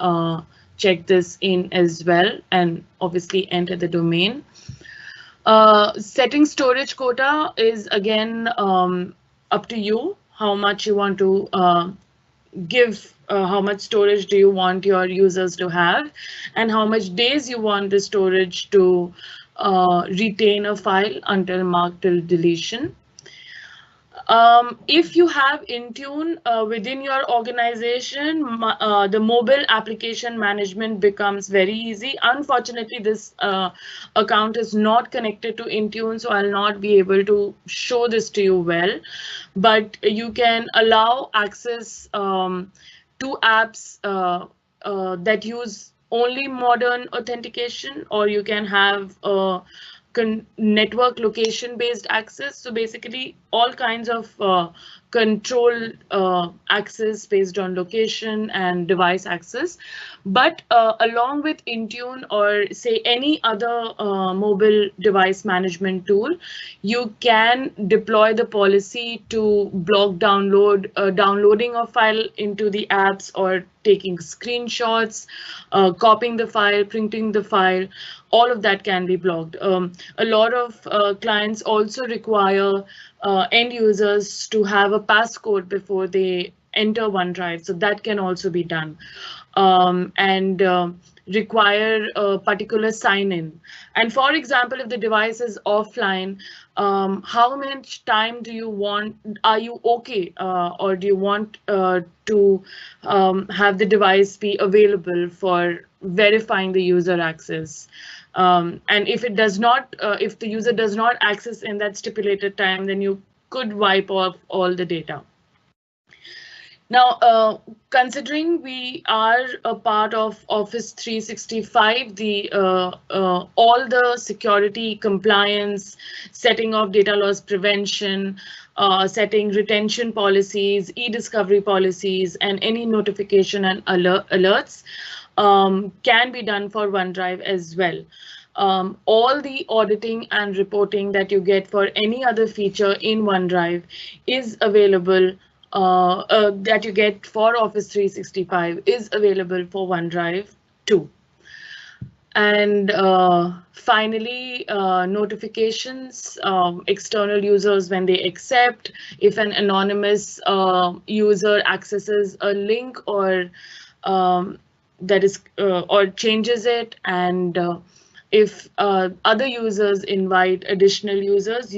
check this in as well and obviously enter the domain. Setting storage quota is again up to you, how much you want to give, how much storage do you want your users to have, and how much days you want the storage to retain a file until marked till deletion. If you have Intune within your organization, the mobile application management becomes very easy. Unfortunately, this account is not connected to Intune, so I'll not be able to show this to you well. But you can allow access to apps that use only modern authentication, or you can have network location based access. So basically all kinds of control access based on location and device access. But along with Intune or say any other mobile device management tool, you can deploy the policy to block downloading a file into the apps, or taking screenshots, copying the file, printing the file. All of that can be blocked. A lot of clients also require end users to have a passcode before they enter OneDrive, so that can also be done. And require a particular sign-in. And for example, if the device is offline, how much time do you want? Are you okay, or do you want to have the device be available for verifying the user access? And if it does not, if the user does not access in that stipulated time, then you could wipe off all the data. Now, considering we are a part of Office 365, all the security, compliance, setting of data loss prevention, setting retention policies, e-discovery policies, and any notification and alerts can be done for OneDrive as well. All the auditing and reporting that you get for any other feature in OneDrive is available, that you get for Office 365 is available for OneDrive too. And finally, notifications, external users when they accept, if an anonymous user accesses a link or that is or changes it, and if other users invite additional users,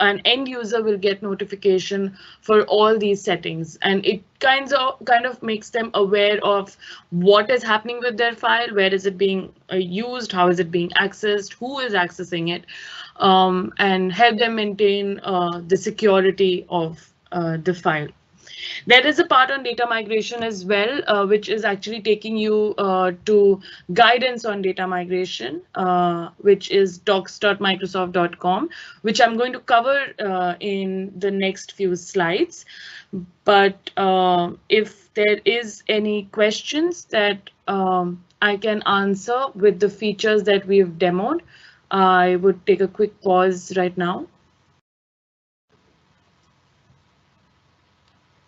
an end user will get notification for all these settings, and it kind of makes them aware of what is happening with their file, where is it being used, how is it being accessed, who is accessing it, and help them maintain the security of the file. There is a part on data migration as well, which is actually taking you to guidance on data migration, which is docs.microsoft.com, which I'm going to cover in the next few slides. But if there is any questions that I can answer with the features that we've demoed, I would take a quick pause right now.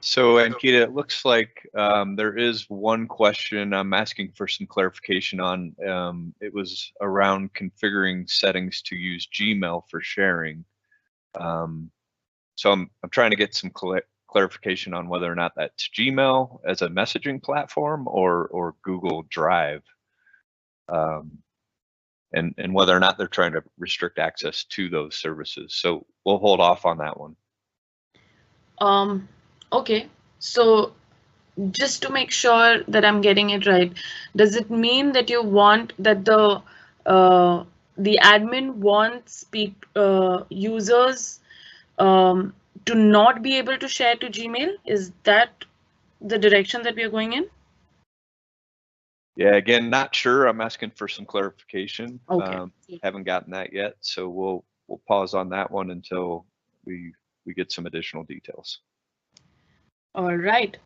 So Ankita, it looks like there is one question I'm asking for some clarification on. It was around configuring settings to use Gmail for sharing. So I'm trying to get some clarification on whether or not that's Gmail as a messaging platform or Google Drive, and whether or not they're trying to restrict access to those services. So we'll hold off on that one. Okay, so just to make sure that I'm getting it right, does it mean that you want that the admin wants users to not be able to share to Gmail? Is that the direction that we are going in? Yeah, again, not sure. I'm asking for some clarification. Okay. Haven't gotten that yet, so we'll pause on that one until we get some additional details. All right.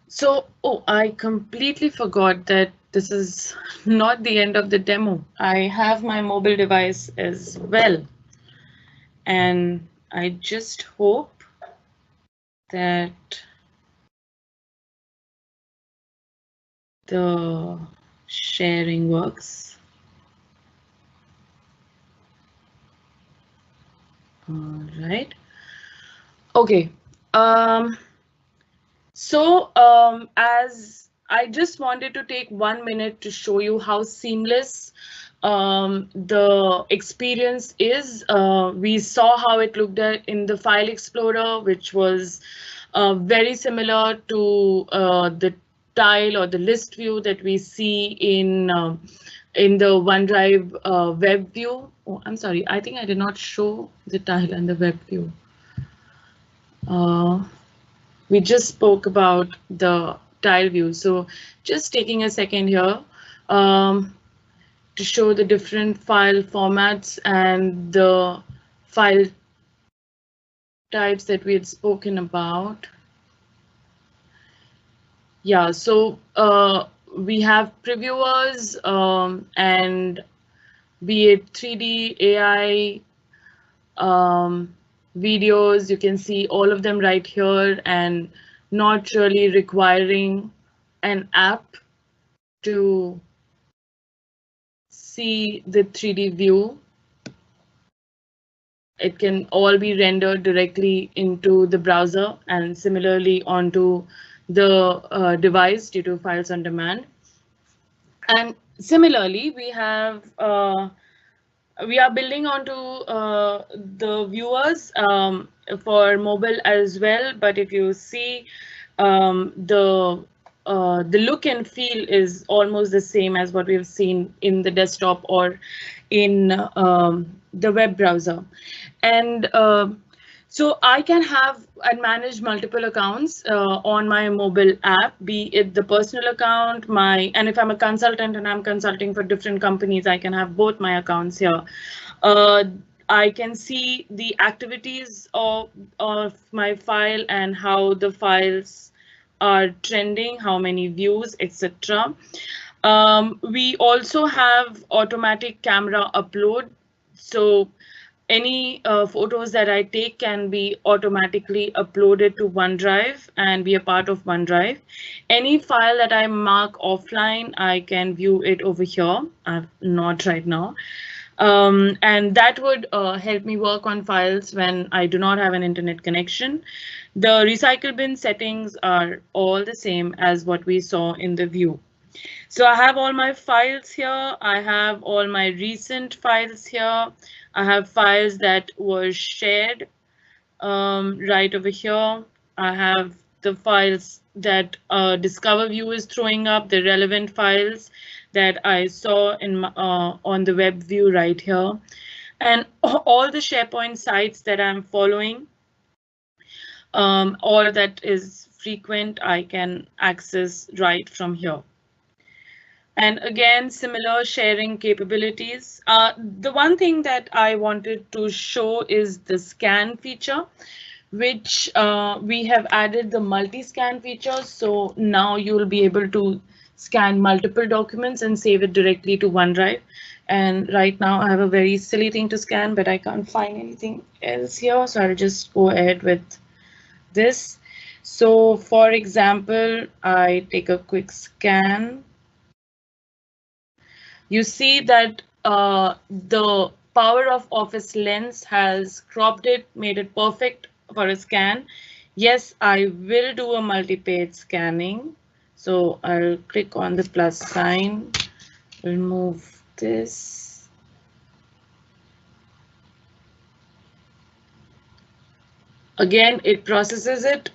So, oh, I completely forgot that this is not the end of the demo. I have my mobile device as well. And I just hope that the sharing works. All right. Okay. As I just wanted to take 1 minute to show you how seamless the experience is. We saw how it looked at in the File Explorer, which was very similar to the tile or the list view that we see in the OneDrive web view. Oh, I'm sorry, I think I did not show the tile and the web view. We just spoke about the tile view. So just taking a second here to show the different file formats and the file types that we had spoken about. Yeah, so we have previewers and be it 3D, AI, videos, you can see all of them right here, and not really requiring an app to see the 3D view. It can all be rendered directly into the browser and similarly onto the device due to files on demand. And similarly, we have we are building onto the viewers for mobile as well. But if you see the look and feel is almost the same as what we've seen in the desktop or in the web browser. And so I can have and manage multiple accounts on my mobile app, be it the personal account, and if I'm a consultant and I'm consulting for different companies, I can have both my accounts here. I can see the activities of my file and how the files are trending, how many views, etc. We also have automatic camera upload. So any photos that I take can be automatically uploaded to OneDrive and be a part of OneDrive. Any file that I mark offline, I can view it over here. Not right now. And that would help me work on files when I do not have an internet connection. The recycle bin settings are all the same as what we saw in the view. So I have all my files here. I have all my recent files here. I have files that were shared right over here. I have the files that Discover View is throwing up, the relevant files that I saw in on the web view right here. And all the SharePoint sites that I'm following or that is frequent, I can access right from here. And again, similar sharing capabilities. The one thing that I wanted to show is the scan feature, which we have added the multi-scan feature. So now you'll be able to scan multiple documents and save it directly to OneDrive. And right now I have a very silly thing to scan, but I can't find anything else here. So I'll just go ahead with this. So for example, I take a quick scan. You see that the Power of Office lens has cropped it, made it perfect for a scan. Yes, I will do a multi-page scanning. So I'll click on the plus sign, remove this. Again, it processes it.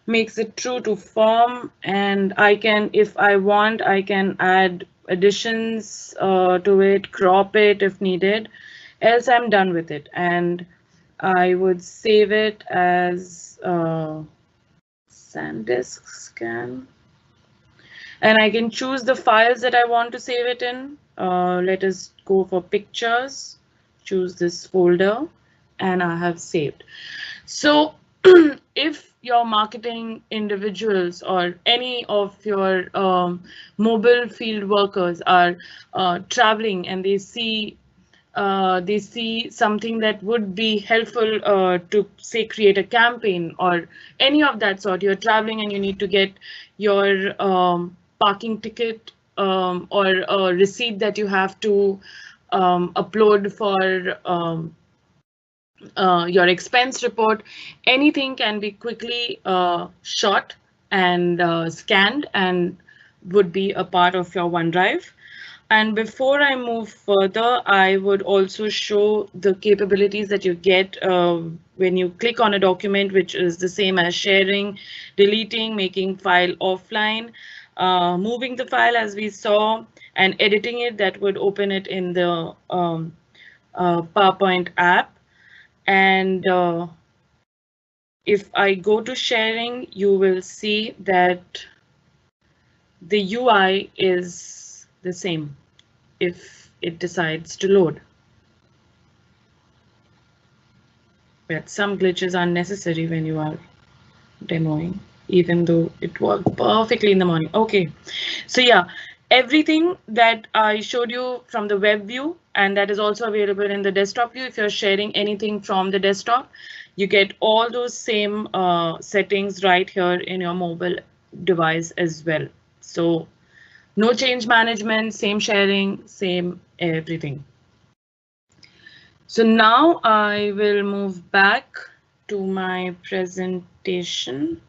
makes it true to form, and I can, if I want, I can add additions to it, crop it if needed, else I'm done with it. And I would save it as SanDisk scan. And I can choose the files that I want to save it in. Let us go for pictures, choose this folder, and I have saved. So if your marketing individuals or any of your mobile field workers are traveling and they see something that would be helpful to, say, create a campaign or any of that sort. You're traveling and you need to get your parking ticket or a receipt that you have to upload for your expense report. Anything can be quickly shot and scanned and would be a part of your OneDrive. And before I move further, I would also show the capabilities that you get when you click on a document, which is the same as sharing, deleting, making file offline, moving the file as we saw, and editing it. That would open it in the PowerPoint app. And if I go to sharing, you will see that the UI is the same if it decides to load. But some glitches are necessary when you are demoing, even though it worked perfectly in the morning. Okay, so yeah, everything that I showed you from the web view, and that is also available in the desktop view. If you're sharing anything from the desktop, you get all those same settings right here in your mobile device as well. So no change management, same sharing, same everything. So now I will move back to my presentation.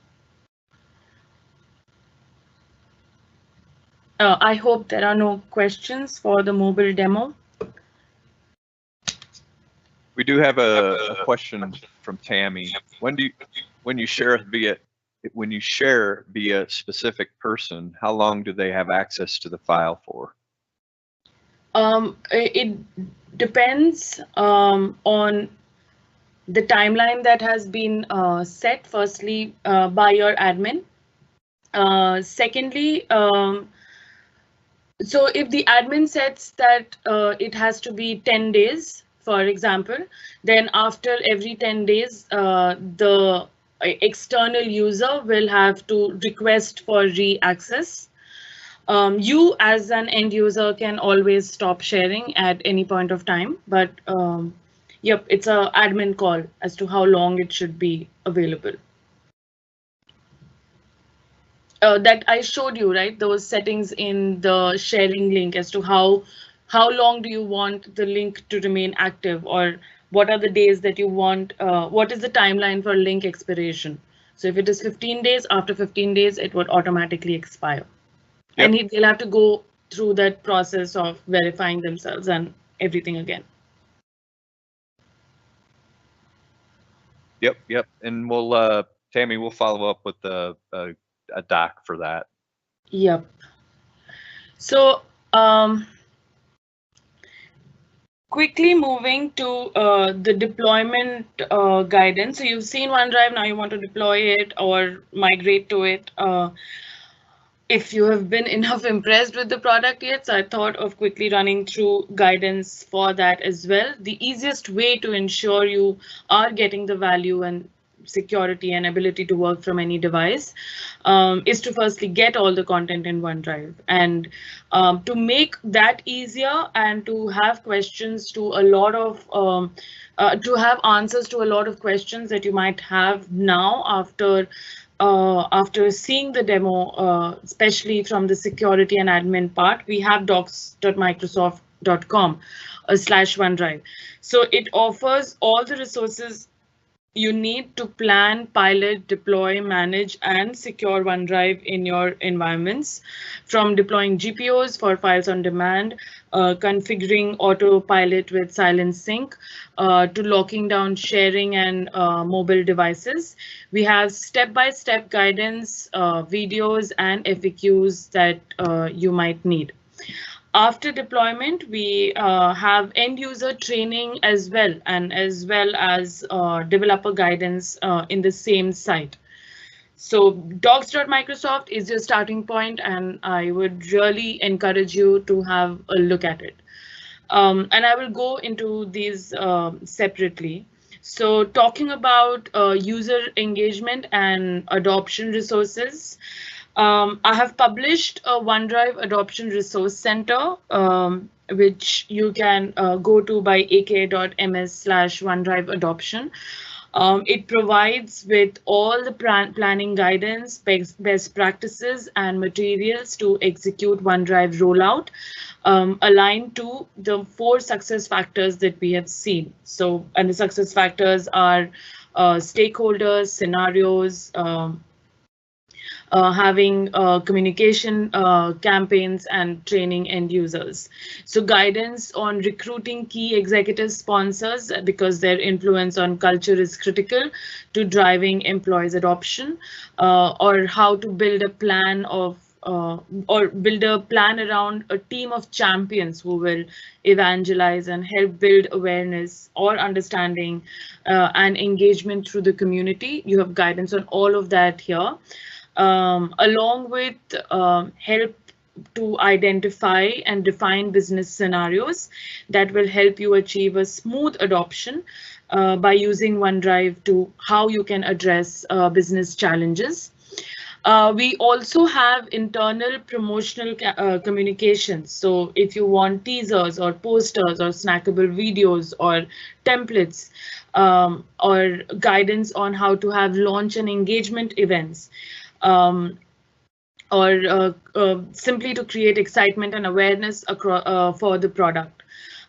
I hope there are no questions for the mobile demo. We do have a question from Tammy. When you share via specific person, how long do they have access to the file for? It depends on the timeline that has been set, firstly by your admin. Secondly, so if the admin sets that it has to be 10 days, for example, then after every 10 days, the external user will have to request for re-access. You as an end user can always stop sharing at any point of time, but yep, it's an admin call as to how long it should be available. That I showed you, right? Those settings in the sharing link as to how long do you want the link to remain active, or what are the days that you want, what is the timeline for link expiration. So if it is 15 days, after 15 days, it would automatically expire. Yep. And they'll have to go through that process of verifying themselves and everything again. Yep. And we'll, Tammy, we'll follow up with a doc for that. Yep. So quickly moving to the deployment guidance. So you've seen OneDrive, now you want to deploy it or migrate to it. If you have been enough impressed with the product yet, so I thought of quickly running through guidance for that as well. The easiest way to ensure you are getting the value and security and ability to work from any device is to firstly get all the content in OneDrive. And to make that easier and to have questions to a lot of to have answers to a lot of questions that you might have now after seeing the demo, especially from the security and admin part, we have docs.microsoft.com/OneDrive. So it offers all the resources you need to plan, pilot, deploy, manage, and secure OneDrive in your environments, from deploying GPOs for files on demand, configuring autopilot with silent sync, to locking down sharing and mobile devices. We have step-by-step guidance, videos, and FAQs that you might need. After deployment, we have end user training as well, and as well as developer guidance in the same site. So docs.microsoft is your starting point, and I would really encourage you to have a look at it. And I will go into these separately. So talking about user engagement and adoption resources, I have published a OneDrive Adoption Resource Center, which you can go to by aka.ms/OneDrive Adoption. It provides with all the planning guidance, best practices, and materials to execute OneDrive rollout, aligned to the 4 success factors that we have seen. So, and the success factors are stakeholders, scenarios, having communication campaigns, and training end users. So guidance on recruiting key executive sponsors, because their influence on culture is critical to driving employees adoption, or how to build a plan of or build a plan around a team of champions who will evangelize and help build awareness or understanding and engagement through the community. You have guidance on all of that here. Along with help to identify and define business scenarios that will help you achieve a smooth adoption by using OneDrive to how you can address business challenges. We also have internal promotional communications. So if you want teasers or posters or snackable videos or templates, or guidance on how to have launch and engagement events, or simply to create excitement and awareness for the product.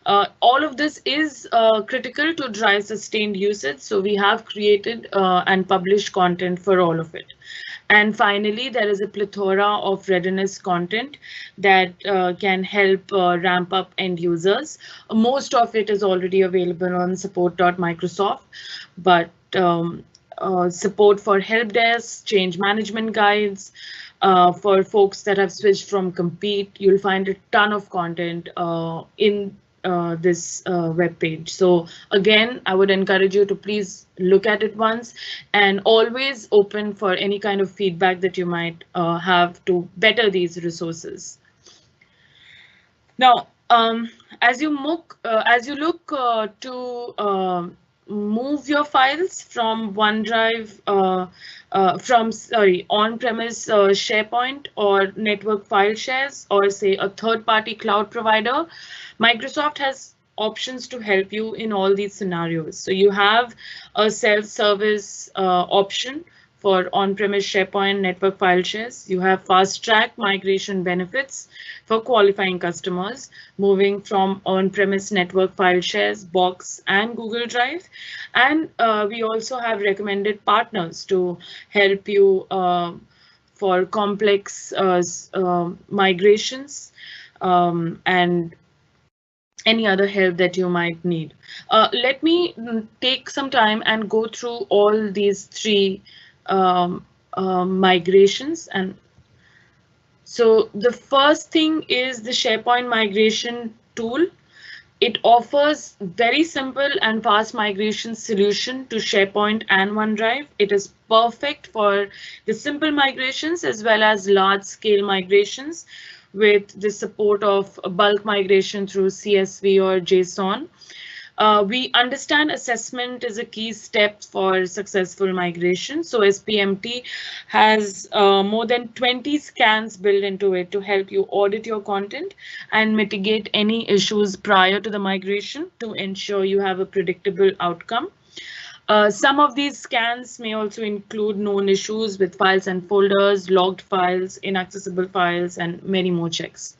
All of this is critical to drive sustained usage, so we have created and published content for all of it. And finally, there is a plethora of readiness content that can help ramp up end users. Most of it is already available on support.microsoft, but support for help desks, change management guides, for folks that have switched from Compete. You'll find a ton of content in this web page. So again, I would encourage you to please look at it once, and always open for any kind of feedback that you might have to better these resources. Now, as you look to move your files from OneDrive, on-premise SharePoint or network file shares, or say a third-party cloud provider, Microsoft has options to help you in all these scenarios. So you have a self-service option for on-premise SharePoint network file shares. You have fast-track migration benefits for qualifying customers, moving from on-premise network file shares, Box, and Google Drive. And we also have recommended partners to help you for complex migrations and any other help that you might need. Let me take some time and go through all these 3 migrations. And so the first thing is the SharePoint migration tool. It offers very simple and fast migration solution to SharePoint and OneDrive. It is perfect for the simple migrations as well as large scale migrations, with the support of bulk migration through CSV or JSON. We understand assessment is a key step for successful migration. So SPMT has more than 20 scans built into it to help you audit your content and mitigate any issues prior to the migration to ensure you have a predictable outcome. Some of these scans may also include known issues with files and folders, logged files, inaccessible files, and many more checks.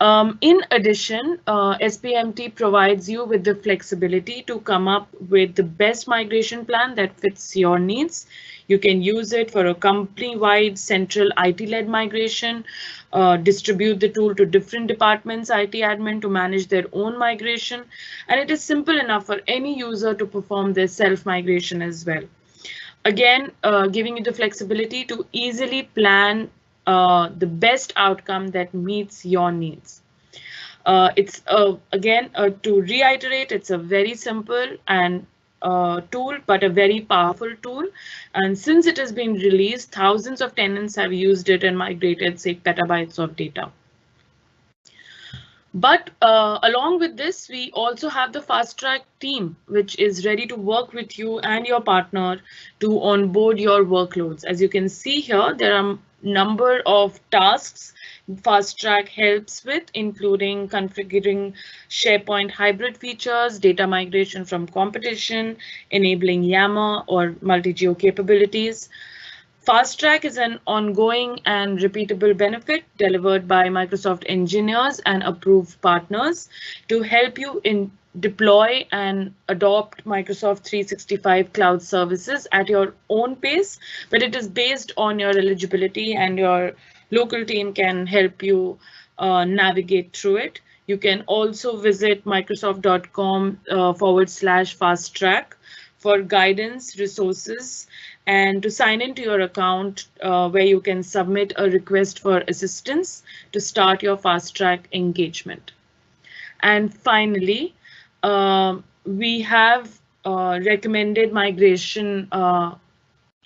In addition, SPMT provides you with the flexibility to come up with the best migration plan that fits your needs. You can use it for a company-wide central IT-led migration, distribute the tool to different departments, IT admin to manage their own migration, and it is simple enough for any user to perform their self-migration as well. Again, giving you the flexibility to easily plan the best outcome that meets your needs. It's again, to reiterate, it's a very simple and tool, but a very powerful tool. And since it has been released, thousands of tenants have used it and migrated, say, petabytes of data. But along with this, we also have the fast track team, which is ready to work with you and your partner to onboard your workloads. As you can see here, there are a number of tasks fast track helps with, including configuring SharePoint hybrid features, data migration from competition, enabling Yammer or multi-geo capabilities. Fast Track is an ongoing and repeatable benefit delivered by Microsoft engineers and approved partners to help you deploy and adopt Microsoft 365 cloud services at your own pace, but it is based on your eligibility, and your local team can help you navigate through it. You can also visit microsoft.com/fast track for guidance, resources, and to sign into your account where you can submit a request for assistance to start your fast track engagement. And finally, we have recommended migration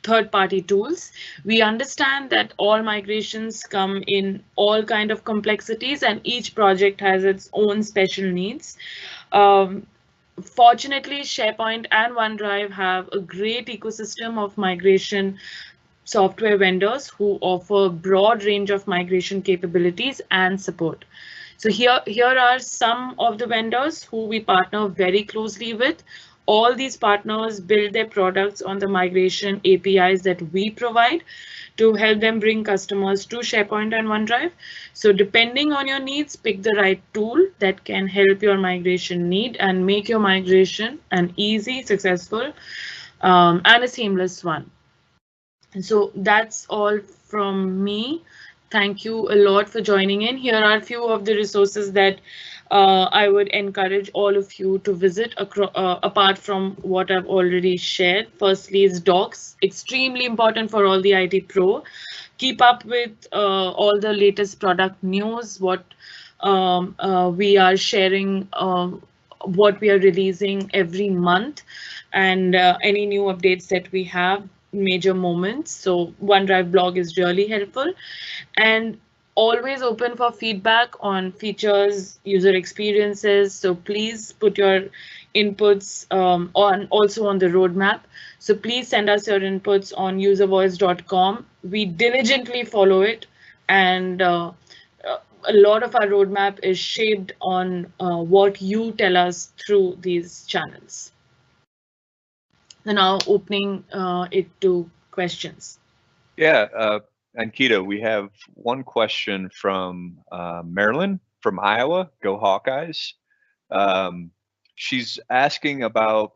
third-party tools. We understand that all migrations come in all kind of complexities, and each project has its own special needs. Fortunately, SharePoint and OneDrive have a great ecosystem of migration software vendors who offer a broad range of migration capabilities and support. So here are some of the vendors who we partner very closely with. All these partners build their products on the migration APIs that we provide to help them bring customers to SharePoint and OneDrive. So depending on your needs, pick the right tool that can help your migration need and make your migration an easy, successful, and a seamless one. And so that's all from me. Thank you a lot for joining in. Here are a few of the resources that I would encourage all of you to visit apart from what I've already shared. Firstly is docs, extremely important for all the IT pro. Keep up with all the latest product news, what we are sharing, what we are releasing every month, and any new updates that we have, major moments. So OneDrive blog is really helpful, and always open for feedback on features, user experiences. So please put your inputs also on the roadmap. So please send us your inputs on uservoice.com. We diligently follow it, and a lot of our roadmap is shaped on what you tell us through these channels. So now opening it to questions. Yeah, Ankita, we have one question from Marilyn from Iowa. Go Hawkeyes. She's asking about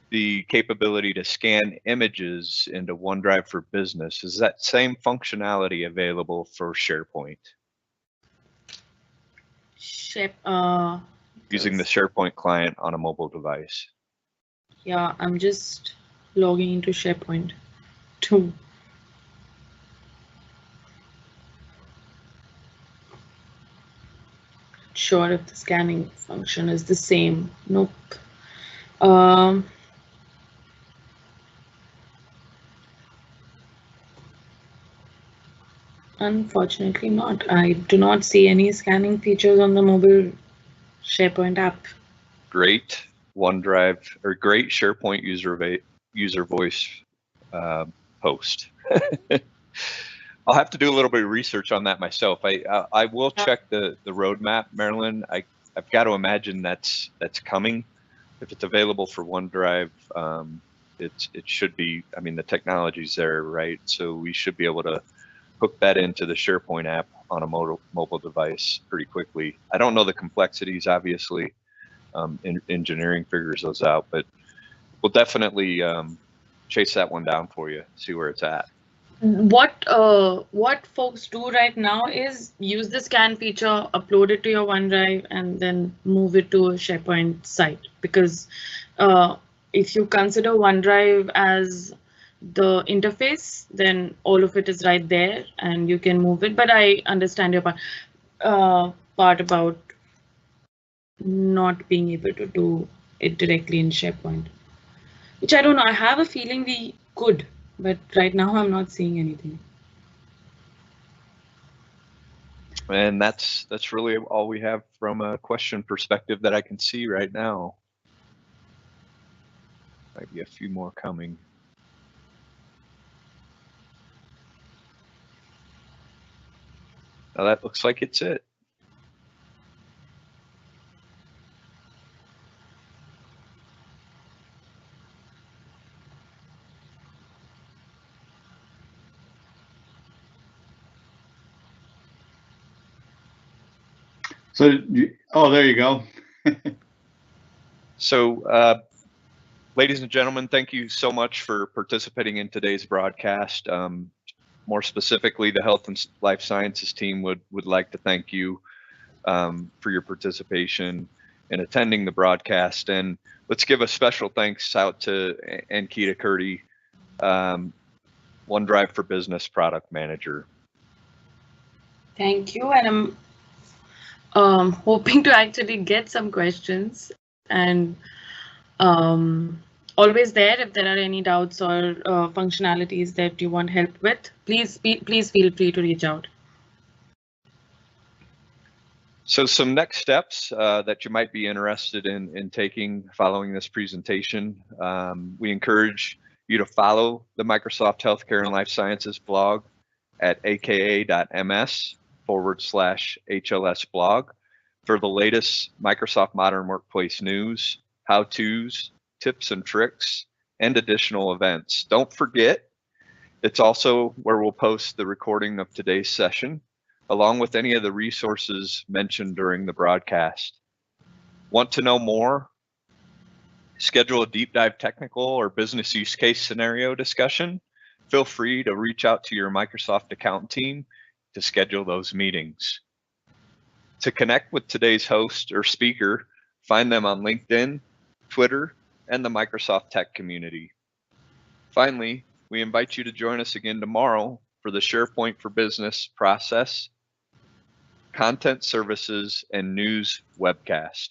the capability to scan images into OneDrive for Business. Is that same functionality available for SharePoint? Using the SharePoint client on a mobile device. Yeah, I'm just logging into SharePoint too. Sure if the scanning function is the same. Nope. Unfortunately not. I do not see any scanning features on the mobile SharePoint app. Great OneDrive or great SharePoint user voice post. I'll have to do a little bit of research on that myself. I will check the roadmap, Marilyn. I've got to imagine that's coming. If it's available for OneDrive, it should be. I mean, the technology's there, right? So we should be able to hook that into the SharePoint app on a mobile device pretty quickly. I don't know the complexities, obviously. Engineering figures those out, but we'll definitely chase that one down for you, see where it's at. What folks do right now is use the scan feature, upload it to your OneDrive, and then move it to a SharePoint site. Because if you consider OneDrive as the interface, then all of it is right there, and you can move it. But I understand your part about not being able to do it directly in SharePoint, which I don't know. I have a feeling we could. But right now, I'm not seeing anything. And that's really all we have from a question perspective that I can see right now. Might be a few more coming. Now that looks like it's it. So, oh, there you go. So, ladies and gentlemen, thank you so much for participating in today's broadcast. More specifically, the Health and Life Sciences team would like to thank you for your participation in attending the broadcast. And let's give a special thanks out to Ankita, Kirti, OneDrive for Business Product Manager. Thank you, and I'm hoping to actually get some questions, and always there if there are any doubts or functionalities that you want help with, please feel free to reach out. So some next steps that you might be interested in taking following this presentation, we encourage you to follow the Microsoft Healthcare and Life Sciences blog at aka.ms/HLS blog for the latest Microsoft Modern Workplace news, how-tos, tips and tricks, and additional events. Don't forget, it's also where we'll post the recording of today's session, along with any of the resources mentioned during the broadcast. Want to know more? Schedule a deep dive technical or business use case scenario discussion? Feel free to reach out to your Microsoft account team to schedule those meetings. To connect with today's host or speaker, find them on LinkedIn, Twitter, and the Microsoft Tech community. Finally, we invite you to join us again tomorrow for the SharePoint for Business process, content services, and news webcast.